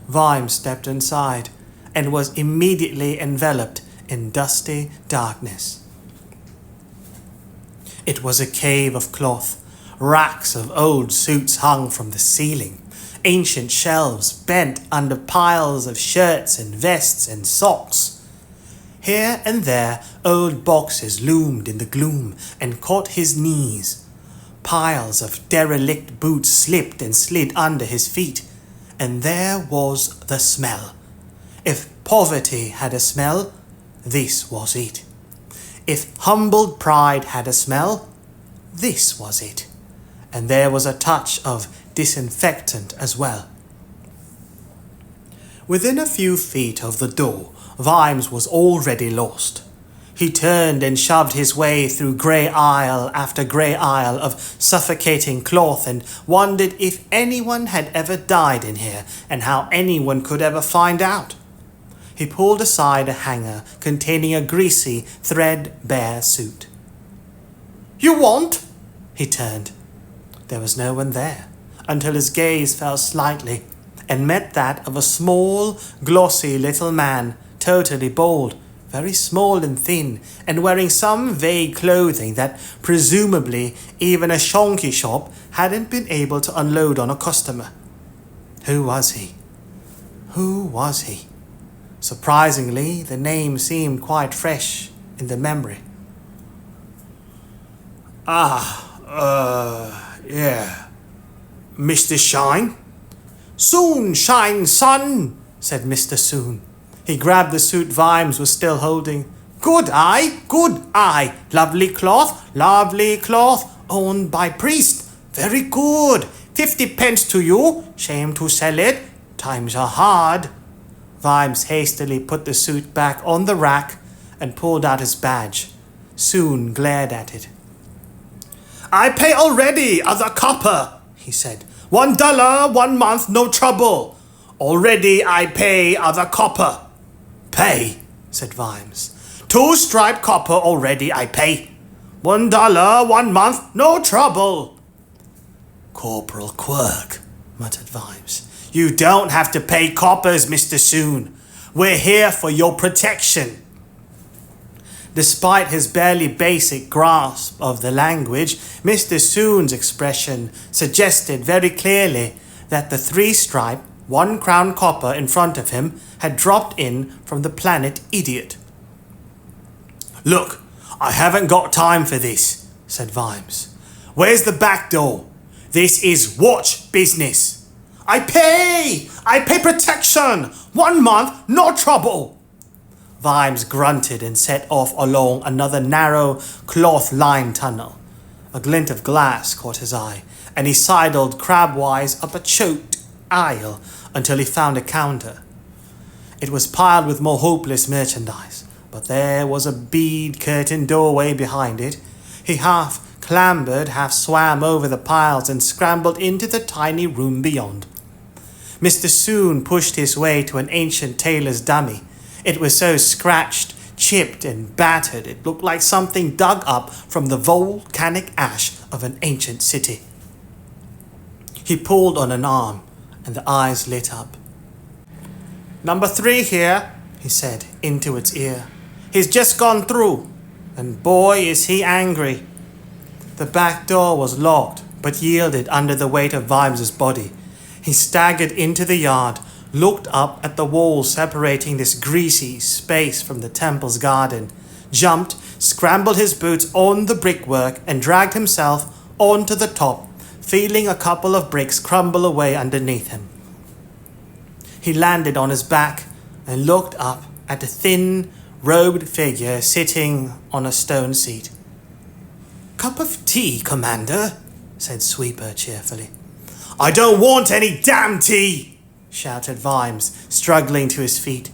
Vimes stepped inside and was immediately enveloped in dusty darkness. It was a cave of cloth. Racks of old suits hung from the ceiling. Ancient shelves bent under piles of shirts and vests and socks. Here and there, old boxes loomed in the gloom and caught his knees. Piles of derelict boots slipped and slid under his feet. And there was the smell. If poverty had a smell, this was it. If humbled pride had a smell, this was it. And there was a touch of disinfectant as well. Within a few feet of the door, Vimes was already lost. He turned and shoved his way through grey aisle after grey aisle of suffocating cloth and wondered if anyone had ever died in here and how anyone could ever find out. He pulled aside a hanger containing a greasy, threadbare suit. "You want?" He turned. There was no one there, until his gaze fell slightly and met that of a small, glossy little man, totally bald, very small and thin, and wearing some vague clothing that presumably even a shonky shop hadn't been able to unload on a customer. Who was he? Who was he? Surprisingly, the name seemed quite fresh in the memory. Yeah. Mr. Shine? Soon, Shine, son, said Mr. Soon. He grabbed the suit Vimes was still holding. Good eye, lovely cloth, owned by priest. Very good, 50 pence to you, shame to sell it, times are hard. Vimes hastily put the suit back on the rack and pulled out his badge. Soon glared at it. I pay already, other copper, he said. $1, 1 month, no trouble. Already I pay other copper. Pay, said Vimes. 2 striped copper already I pay. $1, 1 month, no trouble. Corporal Quirk, muttered Vimes. You don't have to pay coppers, Mr. Soon. We're here for your protection. Despite his barely basic grasp of the language, Mr. Soon's expression suggested very clearly that the 3-stripe, 1 crown copper in front of him had dropped in from the planet Idiot. Look, I haven't got time for this, said Vimes. Where's the back door? This is watch business. I pay protection. 1 month, no trouble. Vimes grunted and set off along another narrow, cloth-lined tunnel. A glint of glass caught his eye, and he sidled crabwise up a choked aisle until he found a counter. It was piled with more hopeless merchandise, but there was a bead-curtained doorway behind it. He half clambered, half swam over the piles and scrambled into the tiny room beyond. Mr. Soon pushed his way to an ancient tailor's dummy. It was so scratched, chipped, and battered it looked like something dug up from the volcanic ash of an ancient city. He pulled on an arm, and the eyes lit up. Number 3 here, he said into its ear. He's just gone through, and boy is he angry. The back door was locked, but yielded under the weight of Vimes's body. He staggered into the yard, looked up at the wall separating this greasy space from the temple's garden, jumped, scrambled his boots on the brickwork, and dragged himself onto the top, feeling a couple of bricks crumble away underneath him. He landed on his back and looked up at a thin, robed figure sitting on a stone seat. Cup of tea, Commander, said Sweeper cheerfully. I don't want any damn tea, shouted Vimes, struggling to his feet.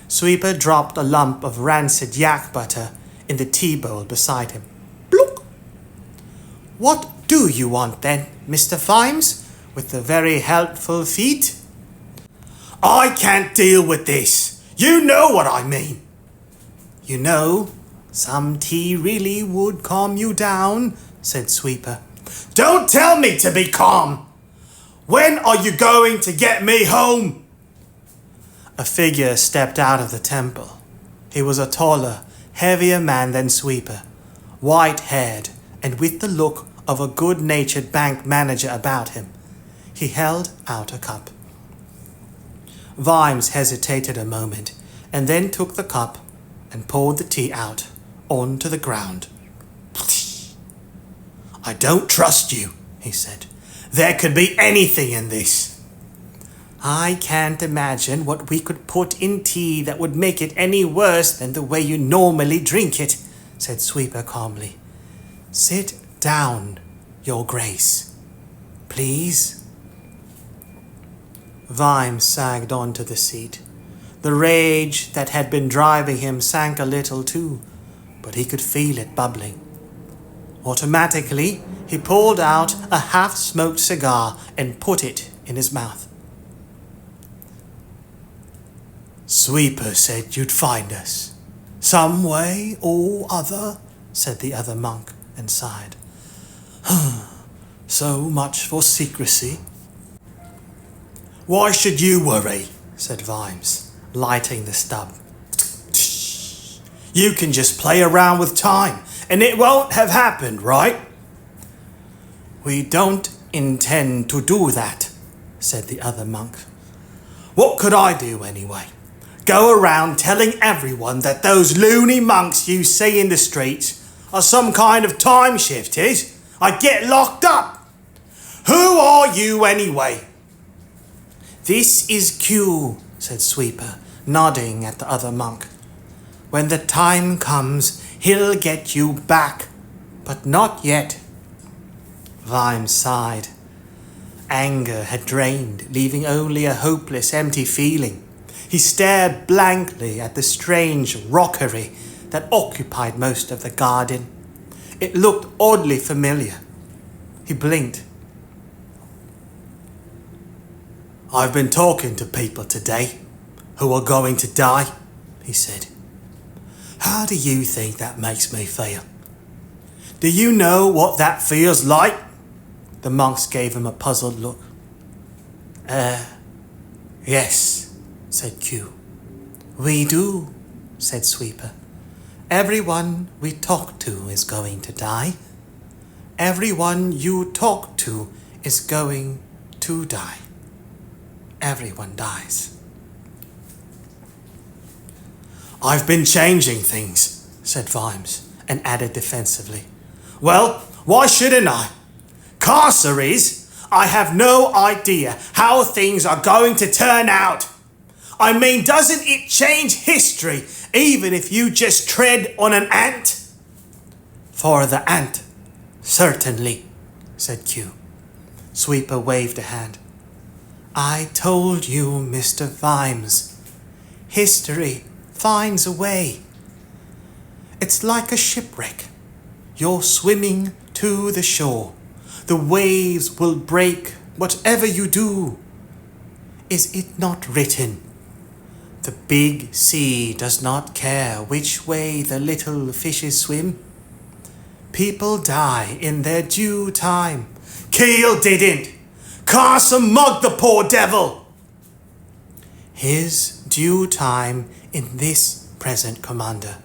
Sweeper dropped a lump of rancid yak butter in the tea bowl beside him. Bloop! What do you want then, Mr. Vimes, with the very helpful feet? I can't deal with this. You know what I mean. You know, some tea really would calm you down, said Sweeper. Don't tell me to be calm. When are you going to get me home? A figure stepped out of the temple. He was a taller, heavier man than Sweeper, white-haired and with the look of a good-natured bank manager about him. He held out a cup. Vimes hesitated a moment and then took the cup and poured the tea out onto the ground. I don't trust you, he said. There could be anything in this. I can't imagine what we could put in tea that would make it any worse than the way you normally drink it, said Sweeper calmly. Sit down, Your Grace. Please? Vimes sagged onto the seat. The rage that had been driving him sank a little too, but he could feel it bubbling. Automatically, he pulled out a half-smoked cigar and put it in his mouth. Sweeper said you'd find us. Some way or other, said the other monk and sighed. So much for secrecy. Why should you worry, said Vimes, lighting the stub. You can just play around with time, and it won't have happened, right? We don't intend to do that, said the other monk. What could I do anyway? Go around telling everyone that those loony monks you see in the streets are some kind of time shifters? I'd get locked up. Who are you anyway? This is Q, said Sweeper, nodding at the other monk. When the time comes, he'll get you back, but not yet. Vimes sighed. Anger had drained, leaving only a hopeless, empty feeling. He stared blankly at the strange rockery that occupied most of the garden. It looked oddly familiar. He blinked. I've been talking to people today who are going to die, he said. How do you think that makes me feel? Do you know what that feels like? The monks gave him a puzzled look. Yes, said Q. We do, said Sweeper. Everyone we talk to is going to die. Everyone you talk to is going to die. Everyone dies. I've been changing things, said Vimes, and added defensively. Well, why shouldn't I? Carcer is, I have no idea how things are going to turn out. I mean, doesn't it change history, even if you just tread on an ant? For the ant, certainly, said Q. Sweeper waved a hand. I told you, Mr. Vimes, history finds a way. It's like a shipwreck. You're swimming to the shore. The waves will break whatever you do. Is it not written? The big sea does not care which way the little fishes swim. People die in their due time. Keel didn't. Carson mugged the poor devil. His due time in this present, Commander,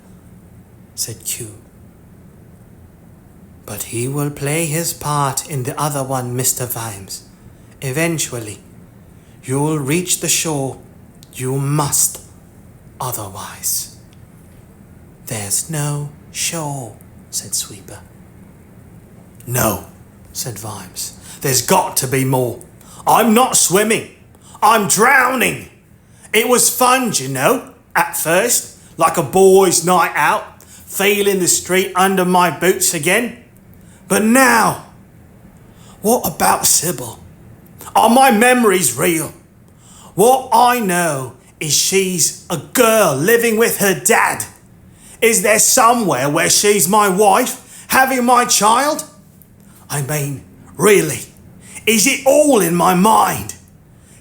said Q. But he will play his part in the other one, Mr. Vimes. Eventually, you'll reach the shore. You must. Otherwise. There's no shore, said Sweeper. No, said Vimes. There's got to be more. I'm not swimming. I'm drowning. It was fun, you know, at first, like a boys' night out, feeling the street under my boots again. But now, what about Sybil? Are my memories real? What I know is she's a girl living with her dad. Is there somewhere where she's my wife, having my child? I mean, really, is it all in my mind?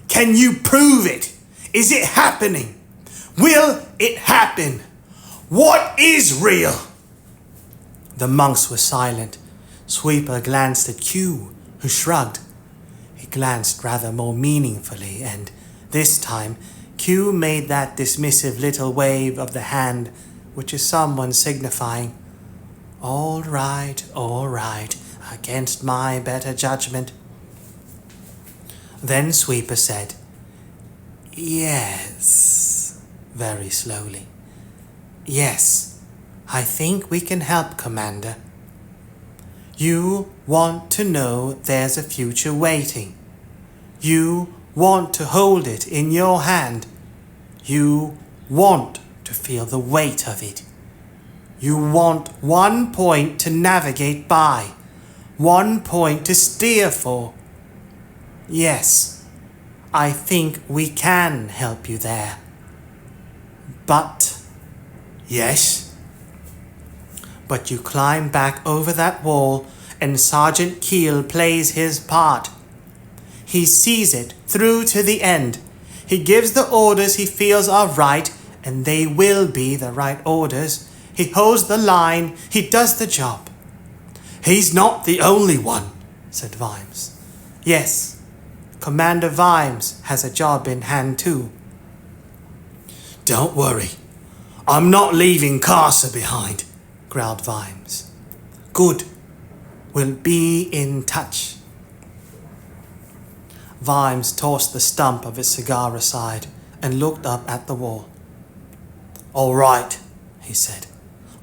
Can you prove it? Is it happening? Will it happen? What is real? The monks were silent. Sweeper glanced at Q, who shrugged. He glanced rather more meaningfully, and this time Q made that dismissive little wave of the hand, which is someone signifying, all right, against my better judgment. Then Sweeper said, Yes, very slowly. Yes, I think we can help, Commander. You want to know there's a future waiting. You want to hold it in your hand. You want to feel the weight of it. You want 1 point to navigate by, 1 point to steer for. Yes, I think we can help you there. But, yes? But you climb back over that wall and Sergeant Keel plays his part. He sees it through to the end. He gives the orders he feels are right, and they will be the right orders. He holds the line. He does the job. He's not the only one, said Vimes. Yes, Commander Vimes has a job in hand too. Don't worry. I'm not leaving Casa behind, growled Vimes. Good. We'll be in touch. Vimes tossed the stump of his cigar aside and looked up at the wall. All right, he said.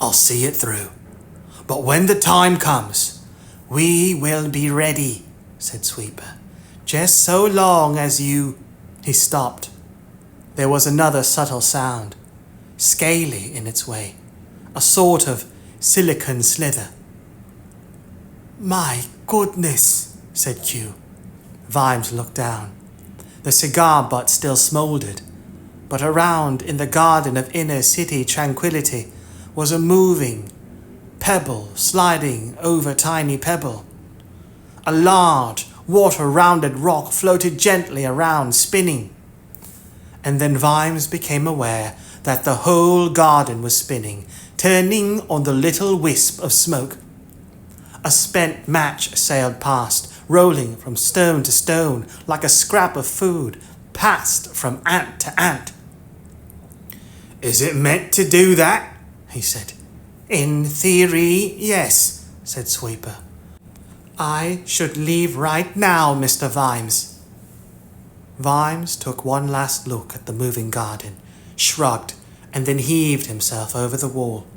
I'll see it through. But when the time comes, we will be ready, said Sweeper. Just so long as you... He stopped. There was another subtle sound, scaly in its way, a sort of silicon slither. My goodness, said Q. Vimes looked down. The cigar butt still smouldered, but around in the garden of inner city tranquility was a moving pebble sliding over tiny pebble. A large, water-rounded rock floated gently around, spinning. And then Vimes became aware that the whole garden was spinning, turning on the little wisp of smoke. A spent match sailed past, rolling from stone to stone like a scrap of food, passed from ant to ant. Is it meant to do that? He said. In theory, yes, said Sweeper. I should leave right now, Mr. Vimes. Vimes took one last look at the moving garden, shrugged, and then heaved himself over the wall.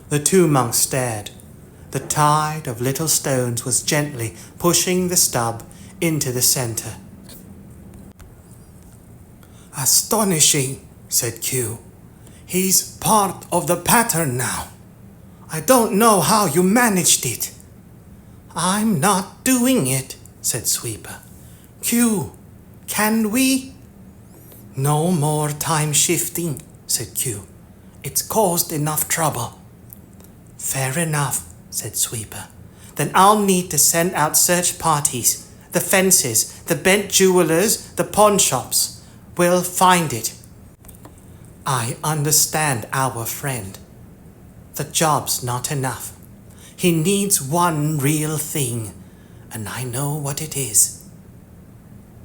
The two monks stared. The tide of little stones was gently pushing the stub into the centre. Astonishing, said Q. He's part of the pattern now. I don't know how you managed it. I'm not doing it, said Sweeper. Q, can we? No more time shifting, said Q. It's caused enough trouble. Fair enough, said Sweeper. Then I'll need to send out search parties. The fences, the bent jewelers, the pawn shops. We'll find it. I understand our friend. The job's not enough. He needs one real thing, and I know what it is.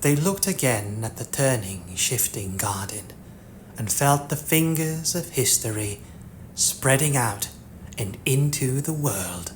They looked again at the turning, shifting garden, and felt the fingers of history spreading out and into the world.